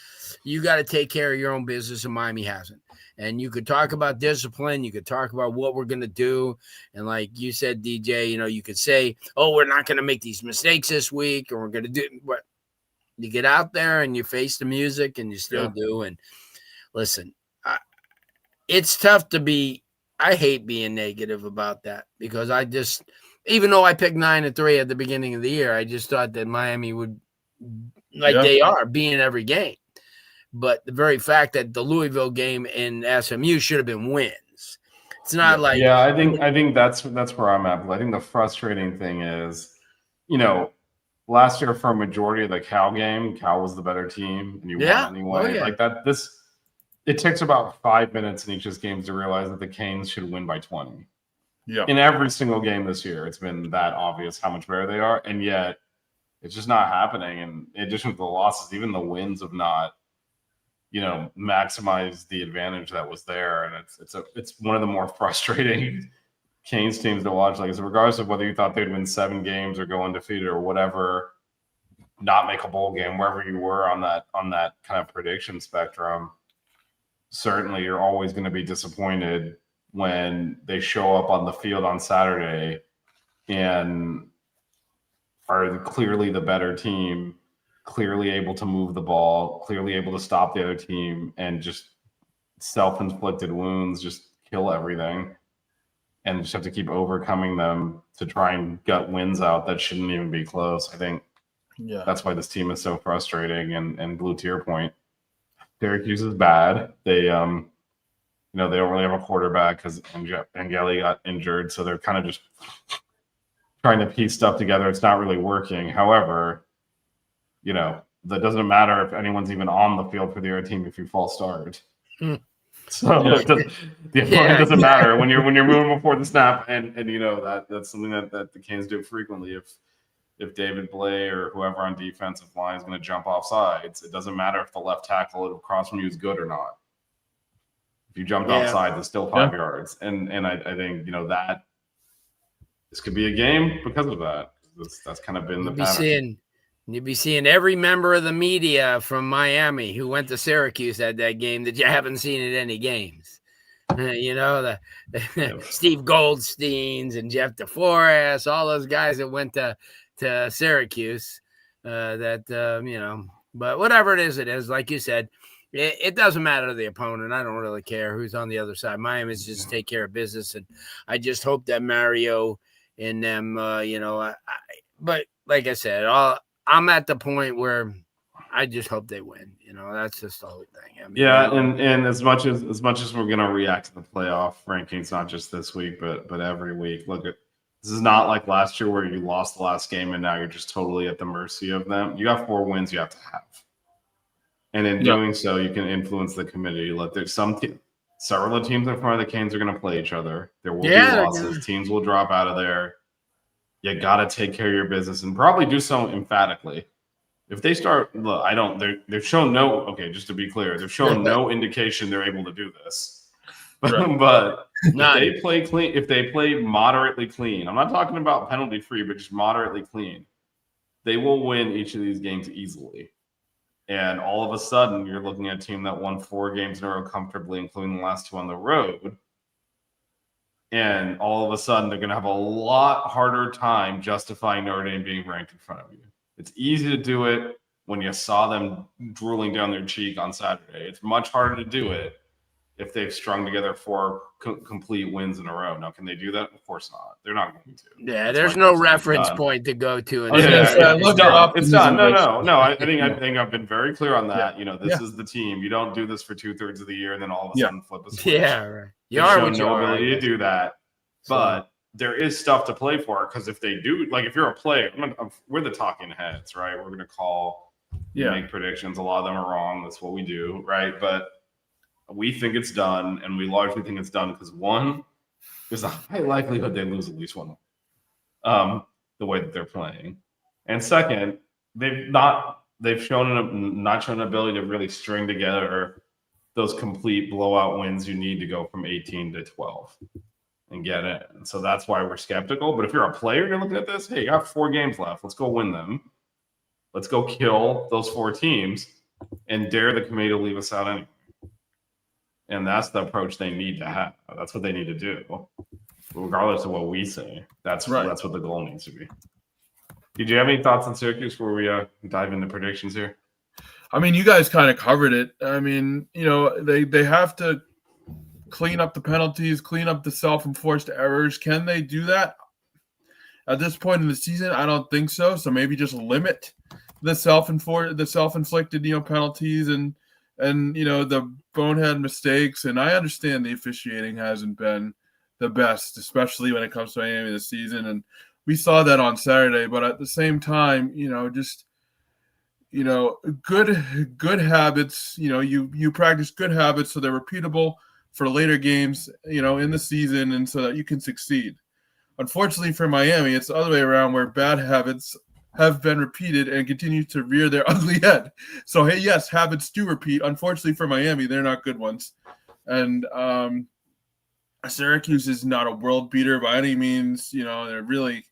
G: you got to take care of your own business, and Miami hasn't. And you could talk about discipline. You could talk about what we're going to do. And like you said, DJ, you could say, oh, we're not going to make these mistakes this week, or we're going to do what. You get out there and you face the music, and you still do. And listen, it's tough to be – I hate being negative about that, because I just – even though I picked 9-3 at the beginning of the year, I just thought that Miami would, they are, be in every game. But the very fact that the Louisville game and SMU should have been wins. It's not like –
F: Yeah, I think that's where I'm at. But I think the frustrating thing is, last year for a majority of the Cal game, Cal was the better team, and you won anyway. Like that, it takes about 5 minutes in each of these games to realize that the Canes should win by 20.
B: Yeah.
F: In every single game this year, it's been that obvious how much better they are, and yet it's just not happening. And in addition to the losses, even the wins have not, maximized the advantage that was there. And it's one of the more frustrating Canes teams to watch. Like, regardless of whether you thought they'd win 7 games or go undefeated or whatever, not make a bowl game, wherever you were on that kind of prediction spectrum, certainly you're always going to be disappointed when they show up on the field on Saturday and are clearly the better team, clearly able to move the ball, clearly able to stop the other team, and just self-inflicted wounds just kill everything. And just have to keep overcoming them to try and gut wins out that shouldn't even be close. I think that's why this team is so frustrating. And Blue, to your point, Syracuse is bad. They, they don't really have a quarterback because Angeli got injured, so they're kind of just trying to piece stuff together. It's not really working. However, that doesn't matter if anyone's even on the field for the other team if you false start. So the opponent doesn't matter when you're moving before the snap, and that's something that the Canes do frequently. If David Blay or whoever on defensive line is going to jump off sides, it doesn't matter if the left tackle across from you is good or not. If you jumped off sides, it's still 5 yards, and I think that this could be a game because of that. That's kind of been the pattern.
G: You'd be seeing every member of the media from Miami who went to Syracuse at that game that you haven't seen at any games. The Steve Goldsteins and Jeff DeForest, all those guys that went to Syracuse. But whatever it is, like you said, it doesn't matter to the opponent. I don't really care who's on the other side. Miami's just take care of business, and I just hope that Mario and them, but like I said, I'm at the point where I just hope they win. That's just the whole thing.
F: And as much as we're gonna react to the playoff rankings, not just this week, but every week. This is not like last year where you lost the last game and now you're just totally at the mercy of them. You got 4 wins you have to have, and in doing so, you can influence the committee. There's several of the teams in front of the Canes are gonna play each other. There will be losses. Teams will drop out of there. You got to take care of your business and probably do so emphatically. If they start, they've shown just to be clear, they've shown no indication they're able to do this. But if they play clean, if they play moderately clean, I'm not talking about penalty free, but just moderately clean, they will win each of these games easily. And all of a sudden, you're looking at a team that won 4 games in a row comfortably, including the last 2 on the road. And all of a sudden, they're going to have a lot harder time justifying Notre Dame being ranked in front of you. It's easy to do it when you saw them drooling down their cheek on Saturday. It's much harder to do it if they've strung together 4 complete wins in a row. Now, can they do that? Of course not. They're not going to.
G: Yeah, there's no reference point to go to.
F: It's done. No. I think I've been very clear on that. This is the team. You don't do this for 2/3 of the year and then all of a sudden flip a switch.
G: Yeah, right.
F: You have no ability to do that, but there is stuff to play for, because if they do, if you're a player, we're the talking heads, right? We're going to call, make predictions. A lot of them are wrong. That's what we do, right? But we think it's done, and we largely think it's done because, one, there's a high likelihood they lose at least one, the way that they're playing, and second, they've not shown an ability to really string together those complete blowout wins you need to go from 18 to 12. and get in. And so that's why we're skeptical. But if you're a player, you're looking at this, hey, you got 4 games left. Let's go win them. Let's go kill those 4 teams and dare the committee to leave us out anyway. And that's the approach they need to have. That's what they need to do, regardless of what we say. That's
B: Right.
F: That's what the goal needs to be. Did you have any thoughts on Syracuse before we dive into predictions here?
B: I mean, you guys kind of covered it. I mean, they have to clean up the penalties, clean up the self-enforced errors. Can they do that? At this point in the season, I don't think so. So maybe just limit the self-inflicted, penalties and the bonehead mistakes. And I understand the officiating hasn't been the best, especially when it comes to Miami this season. And we saw that on Saturday. But at the same time, good habits. You practice good habits so they're repeatable for later games, in the season, and so that you can succeed. Unfortunately for Miami, it's the other way around, where bad habits have been repeated and continue to rear their ugly head. So, hey, yes, habits do repeat. Unfortunately for Miami, they're not good ones. And Syracuse is not a world beater by any means. They're really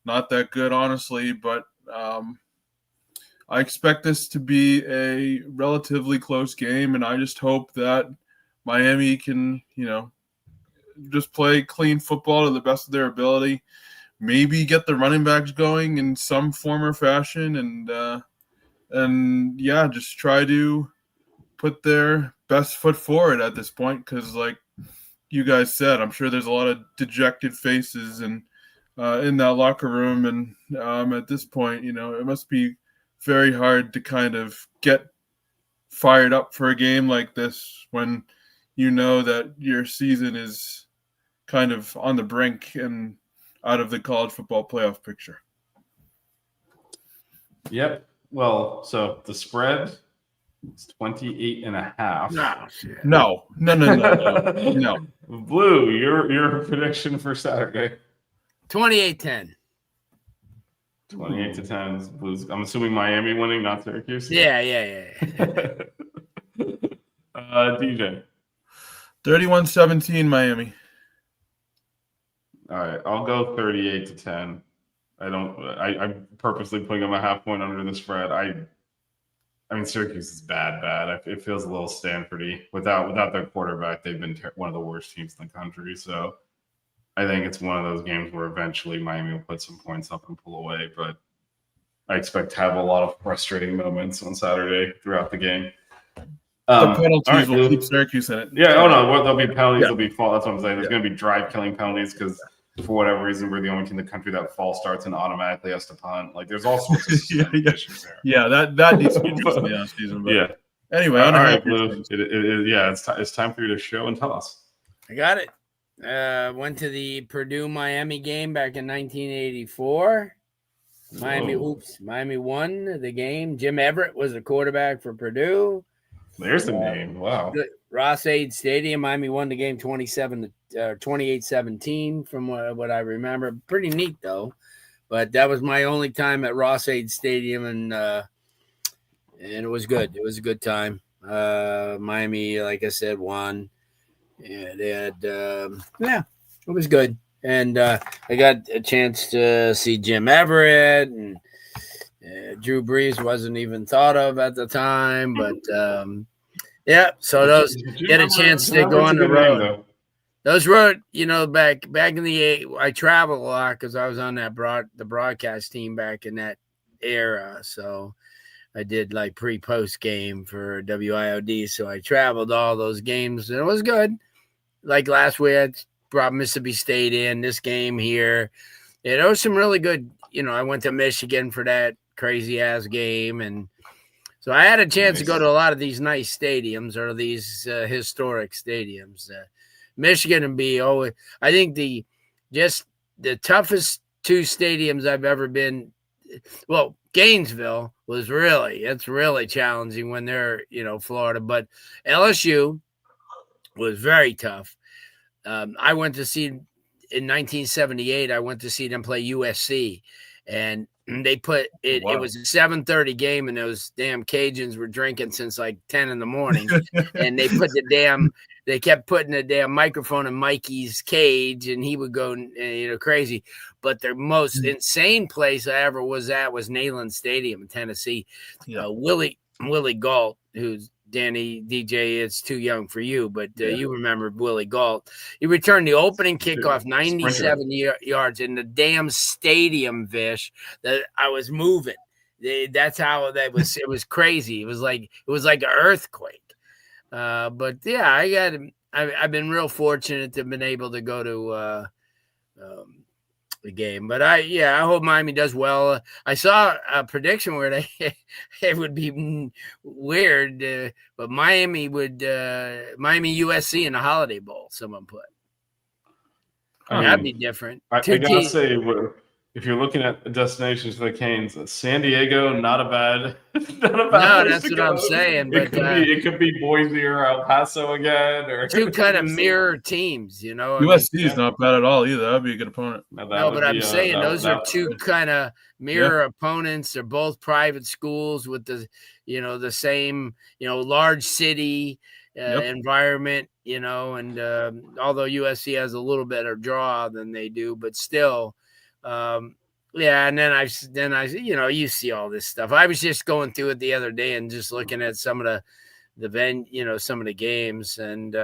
B: not that good, honestly. But I expect this to be a relatively close game, and I just hope that Miami can, just play clean football to the best of their ability. Maybe get the running backs going in some form or fashion, and just try to put their best foot forward at this point. Because, like you guys said, I'm sure there's a lot of dejected faces and in that locker room, and at this point, it must be very hard to kind of get fired up for a game like this when you know that your season is kind of on the brink and out of the college football playoff picture.
F: Yep. Well, so the spread is 28.5.
B: No. No.
F: Blue, your prediction for Saturday?
G: 28-10.
F: 28-10. Blues. I'm assuming Miami winning, not Syracuse.
G: Yeah.
F: DJ.
B: 31-17 Miami.
F: All right, I'll go 38-10. I'm purposely putting them a half point under the spread. I mean, Syracuse is bad. It feels a little Stanford-y. Without their quarterback, they've been one of the worst teams in the country. So I think it's one of those games where eventually Miami will put some points up and pull away. But I expect to have a lot of frustrating moments on Saturday throughout the game.
B: The penalties will keep Syracuse in it.
F: Yeah, there'll be penalties.
B: Yeah.
F: There'll be fall. That's what I'm saying. There's going to be drive-killing penalties because for whatever reason, we're the only team in the country that false starts and automatically has to punt. Like, there's all sorts of issues there.
B: Yeah, that needs to be addressed in the offseason. But
F: yeah.
B: Anyway,
F: all right, Blue. It's time for you to show and tell us.
G: I got it. Went to the Purdue-Miami game back in 1984. Miami won the game. Jim Everett was the quarterback for Purdue.
F: There's the name. Wow.
G: Ross-Ade Stadium. Miami won the game 28-17 from what I remember. Pretty neat, though. But that was my only time at Ross-Ade Stadium, and it was good. It was a good time. Miami, like I said, won. Yeah, they had, it was good. And I got a chance to see Jim Everett, and Drew Brees wasn't even thought of at the time, but so those get a chance to go on the road. Those road, back in the 80s, I traveled a lot because I was on the broadcast team back in that era. So I did like pre-post game for WIOD. So I traveled all those games, and it was good. Like last week, I brought Mississippi State in this game here. Yeah, there was some really good. I went to Michigan for that crazy ass game, and so I had a chance to go to a lot of these nice stadiums or these historic stadiums. Michigan and I think the toughest two stadiums I've ever been. Well, Gainesville was really challenging when they're Florida, but LSU was very tough. I went to see in 1978. I went to see them play USC. and they put it.
B: Wow.
G: It was a 7:30 game, and those damn Cajuns were drinking since like 10 in the morning, and they put they kept putting the damn microphone in Mikey's cage, and he would go, crazy. But the most insane place I ever was at was Neyland Stadium in Tennessee.
B: Yeah.
G: Willie Galt, who's Danny DJ, it's too young for you, but you remember Willie Galt. He returned the opening kickoff 97 yards in the damn stadium, Vish, that I was moving. That's how that was. It was crazy. It was like an earthquake. But yeah, I've been real fortunate to have been able to go to the game, but I hope Miami does well. I saw a prediction where it would be weird, but Miami USC in the Holiday Bowl. Someone put. That'd be different.
F: I gotta say, if you're looking at destinations for the Canes, San Diego, not a bad. No,
G: that's what I'm saying. But
F: it could be Boise or El Paso again, or
G: two kind of mirror teams.
B: USC is not bad at all either. That'd be a good opponent.
G: No, but I'm saying those are two kind of mirror opponents. They're both private schools with the same large city environment. And although USC has a little better draw than they do, but still. And then I you see all this stuff. I was just going through it the other day and just looking at some of some of the games, and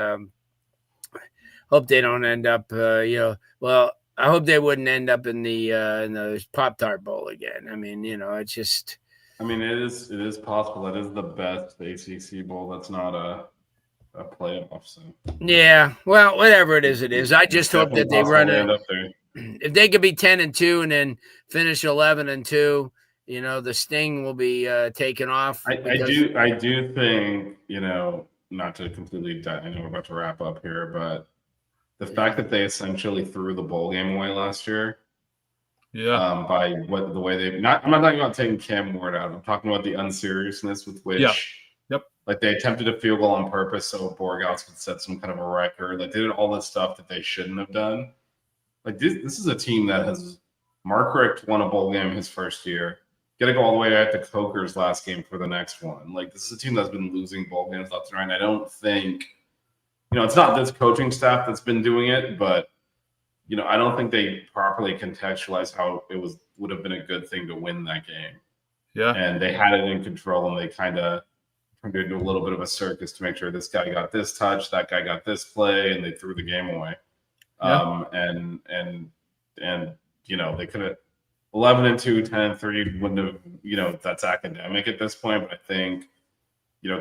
G: hope they don't end up well, I hope they wouldn't end up in the Pop-Tart Bowl again. I mean, it's just
F: it is possible. That is the best ACC bowl. That's not a playoff. So
G: well, whatever it is. I just hope that they run it. If they could be 10-2 and then finish 11-2, the sting will be taken off.
F: I do think, not to completely, I know we're about to wrap up here, but the fact that they essentially threw the bowl game away last year, by the way I'm not talking about taking Cam Ward out. I'm talking about the unseriousness with which, like they attempted a field goal on purpose so Borgauts could set some kind of a record. Like they did all this stuff that they shouldn't have done. Like this is a team that has Mark Richt won a bowl game his first year. Got to go all the way out to Coker's last game for the next one. Like this is a team that's been losing bowl games left and right. And I don't think, it's not this coaching staff that's been doing it, but I don't think they properly contextualized how it would have been a good thing to win that game.
B: Yeah, and
F: they had it in control, and they kind of turned into a little bit of a circus to make sure this guy got this touch, that guy got this play, and they threw the game away. And they could have 11-2, 10-3 wouldn't have, that's academic at this point. But I think,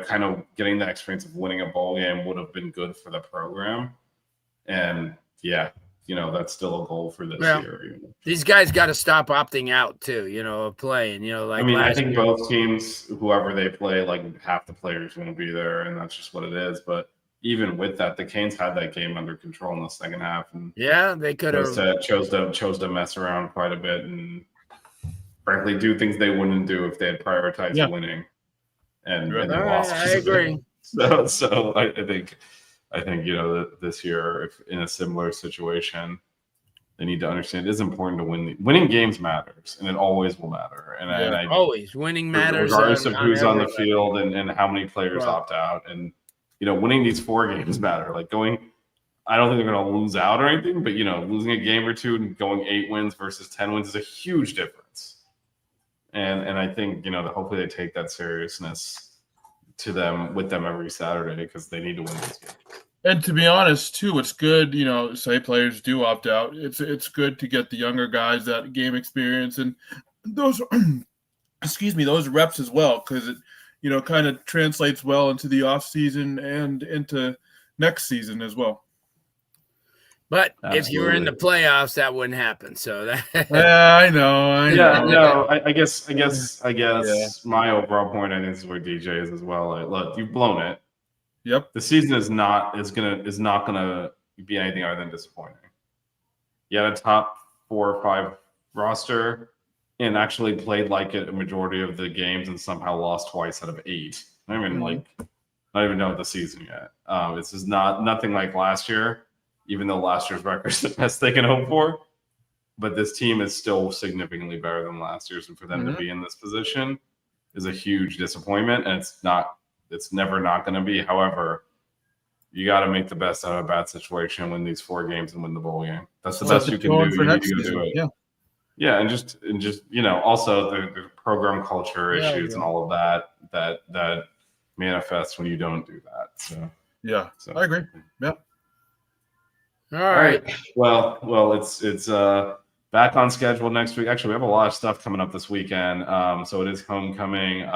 F: kind of getting that experience of winning a bowl game would have been good for the program. And that's still a goal for this year.
G: These guys got to stop opting out too, of playing,
F: I think both teams, whoever they play, like half the players won't be there, and that's just what it is. But even with that, the Canes had that game under control in the second half, and
G: they could have
F: chose to mess around quite a bit and frankly do things they wouldn't do if they had prioritized winning, and they lost.
G: I agree.
F: So I think that this year, if in a similar situation, they need to understand it is important to win. Winning games matters, and it always will matter. And
G: always winning matters,
F: regardless of who's on the field and how many players opt out. And winning these 4 games matter. Like I don't think they're going to lose out or anything, but losing a game or two and going 8 wins versus 10 wins is a huge difference. And I think hopefully they take that seriousness with them every Saturday, because they need to win this game.
B: And to be honest, too, it's good. Say players do opt out. It's good to get the younger guys that game experience and those, those reps as well, because it kind of translates well into the off season and into next season as well.
F: But
G: if you were in the playoffs, that wouldn't happen. So that
B: I know.
F: No, I guess my overall point, I think, is where DJ is as well. Like, look, you've blown it.
B: Yep.
F: The season is not gonna be anything other than disappointing. You had a top 4 or 5 roster and actually played like it a majority of the games and somehow lost twice out of 8. Not even know the season yet. It's just nothing like last year, even though last year's record is the best they can hope for. but this team is still significantly better than last year's, and for them to be in this position is a huge disappointment, and it's never not going to be. However, you got to make the best out of a bad situation, win these 4 games and win the bowl game. That's the best you can do. You need to do it. Yeah, and just also the program culture issues and all of that manifests when you don't do that. So I agree. Yeah.
G: All right.
F: Well, it's back on schedule next week. Actually, we have a lot of stuff coming up this weekend. So it is homecoming.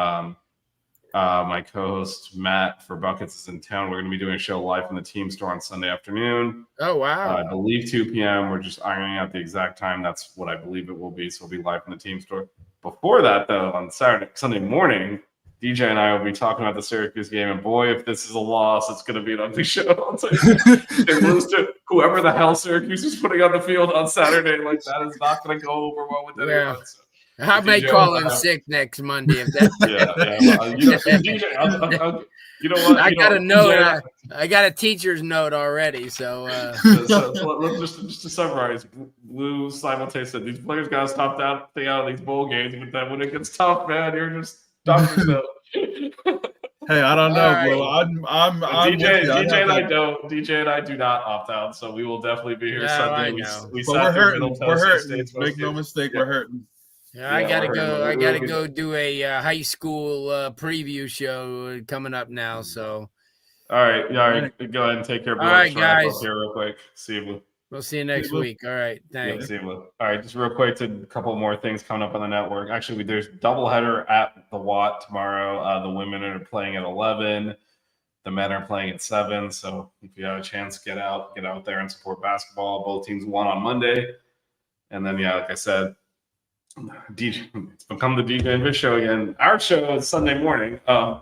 F: My co-host Matt for Buckets is in town. We're going to be doing a show live from the team store on Sunday afternoon.
G: Oh, wow.
F: I believe 2 p.m. We're just ironing out the exact time. That's what I believe it will be. So we'll be live from the team store. Before that, though, on Sunday morning, DJ and I will be talking about the Syracuse game. And boy, if this is a loss, it's going to be an ugly show. They lose to whoever the hell Syracuse is putting on the field on Saturday. Like, that is not going to go over well with anyone. So.
G: I may call in sick next Monday if that's
F: DJ, you know what?
G: I got a note. I got a teacher's note already. So
F: let's just to summarize, Lou simultaneously said these players got to stop that thing out of these bowl games. But then when it gets tough, man, you're just stop yourself.
B: Hey, I don't know, bro. I'm
F: DJ and I do not opt out, so we will definitely be here Sunday.
B: We're hurting. Make no mistake, we're hurting.
G: Yeah, I gotta go do a high school preview show coming up now. So,
F: all right. Go ahead and take care.
G: All right, guys.
F: Here real quick. See you, Blue.
G: We'll see you next week. All right, thanks.
F: Yeah, see you, Blue. All right, just real quick, to a couple more things coming up on the network. Actually, there's doubleheader at the Watt tomorrow. The women are playing at 11. The men are playing at 7. So if you have a chance, get out there and support basketball. Both teams won on Monday, and then like I said. DJ, it's become the DJ and Vish show again. Our show is Sunday morning. And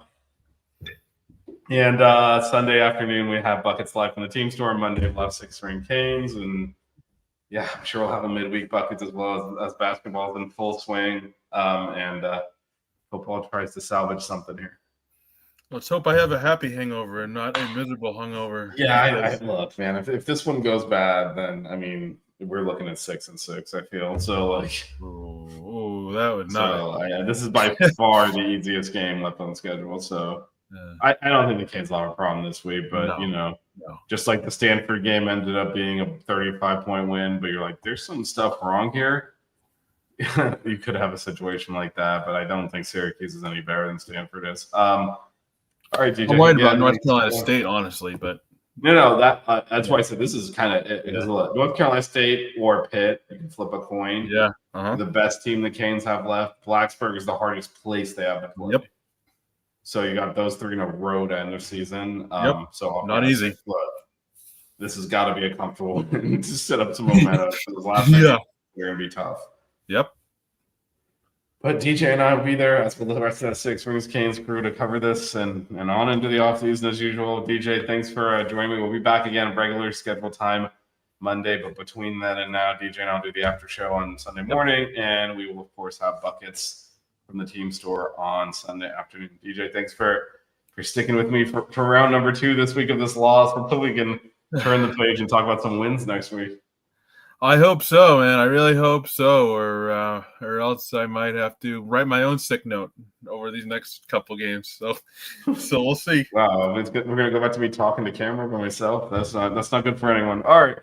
F: Sunday afternoon, we have Buckets live from the team store. Monday, we'll have 6 Ring Canes. And yeah, I'm sure we'll have a midweek Buckets as well as basketball in full swing. And football tries to salvage something here.
B: Let's hope I have a happy hangover and not a miserable hungover.
F: Yeah, I look, man, if this one goes bad, then, I mean, we're looking at 6-6, I feel. So, like,
B: ooh, that would not.
F: So, this is by far the easiest game left on the schedule. So, I don't think the Canes will have a problem this week. But, just like the Stanford game ended up being a 35-point win, but you're like, there's some stuff wrong here. You could have a situation like that, but I don't think Syracuse is any better than Stanford is. All right, DJ.
B: I'm worried about North Carolina State, honestly, but.
F: No, that's why I said this is kind of it. North Carolina State or Pitt. You can flip a coin.
B: Yeah.
F: The best team the Canes have left. Blacksburg is the hardest place they have to play.
B: Yep.
F: So you got those 3 in a row to end the season. So
B: not easy.
F: Look, this has got to be a comfortable win to set up some momentum for the last game. They're going to be tough.
B: Yep.
F: But DJ and I will be there as for the rest of the 6 Rings Canes crew to cover this and on into the offseason as usual. DJ, thanks for joining me. We'll be back again regular scheduled time Monday, but between then and now, DJ and I'll do the after show on Sunday morning, and we will, of course, have Buckets from the team store on Sunday afternoon. DJ, thanks for sticking with me for round number 2 this week of this loss. Hopefully we can turn the page and talk about some wins next week.
B: I hope so, man. I really hope so, or else I might have to write my own sick note over these next couple games. So we'll see.
F: Wow, it's good. We're gonna go back to me talking to camera by myself. That's not good for anyone. All right.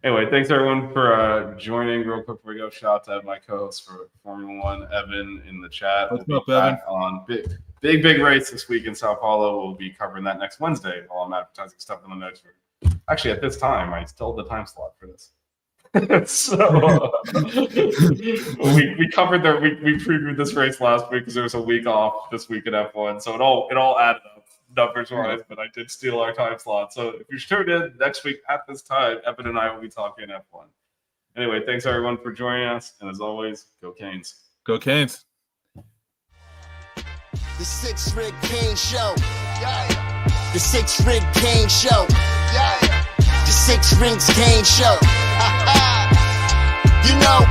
F: Anyway, thanks everyone for joining. Real quick before we go, shout out to my co-host for Formula One, Evan, in the chat.
B: What's up, Evan?
F: On big race this week in Sao Paulo. We'll be covering that next Wednesday. While I'm advertising stuff in the notes. Actually, at this time, I still have the time slot for this. So we covered we previewed this race last week because there was a week off this week at F1, so it all added up numbers wise. But I did steal our time slot. So if you tune in next week at this time, Evan and I will be talking F1. Anyway, thanks everyone for joining us, and as always, go Canes.
B: Go Canes.
D: The 6 Rig Cane Show. Yeah. The 6 Rig Cane Show. Yeah. The 6 Rings Cane Show. You know.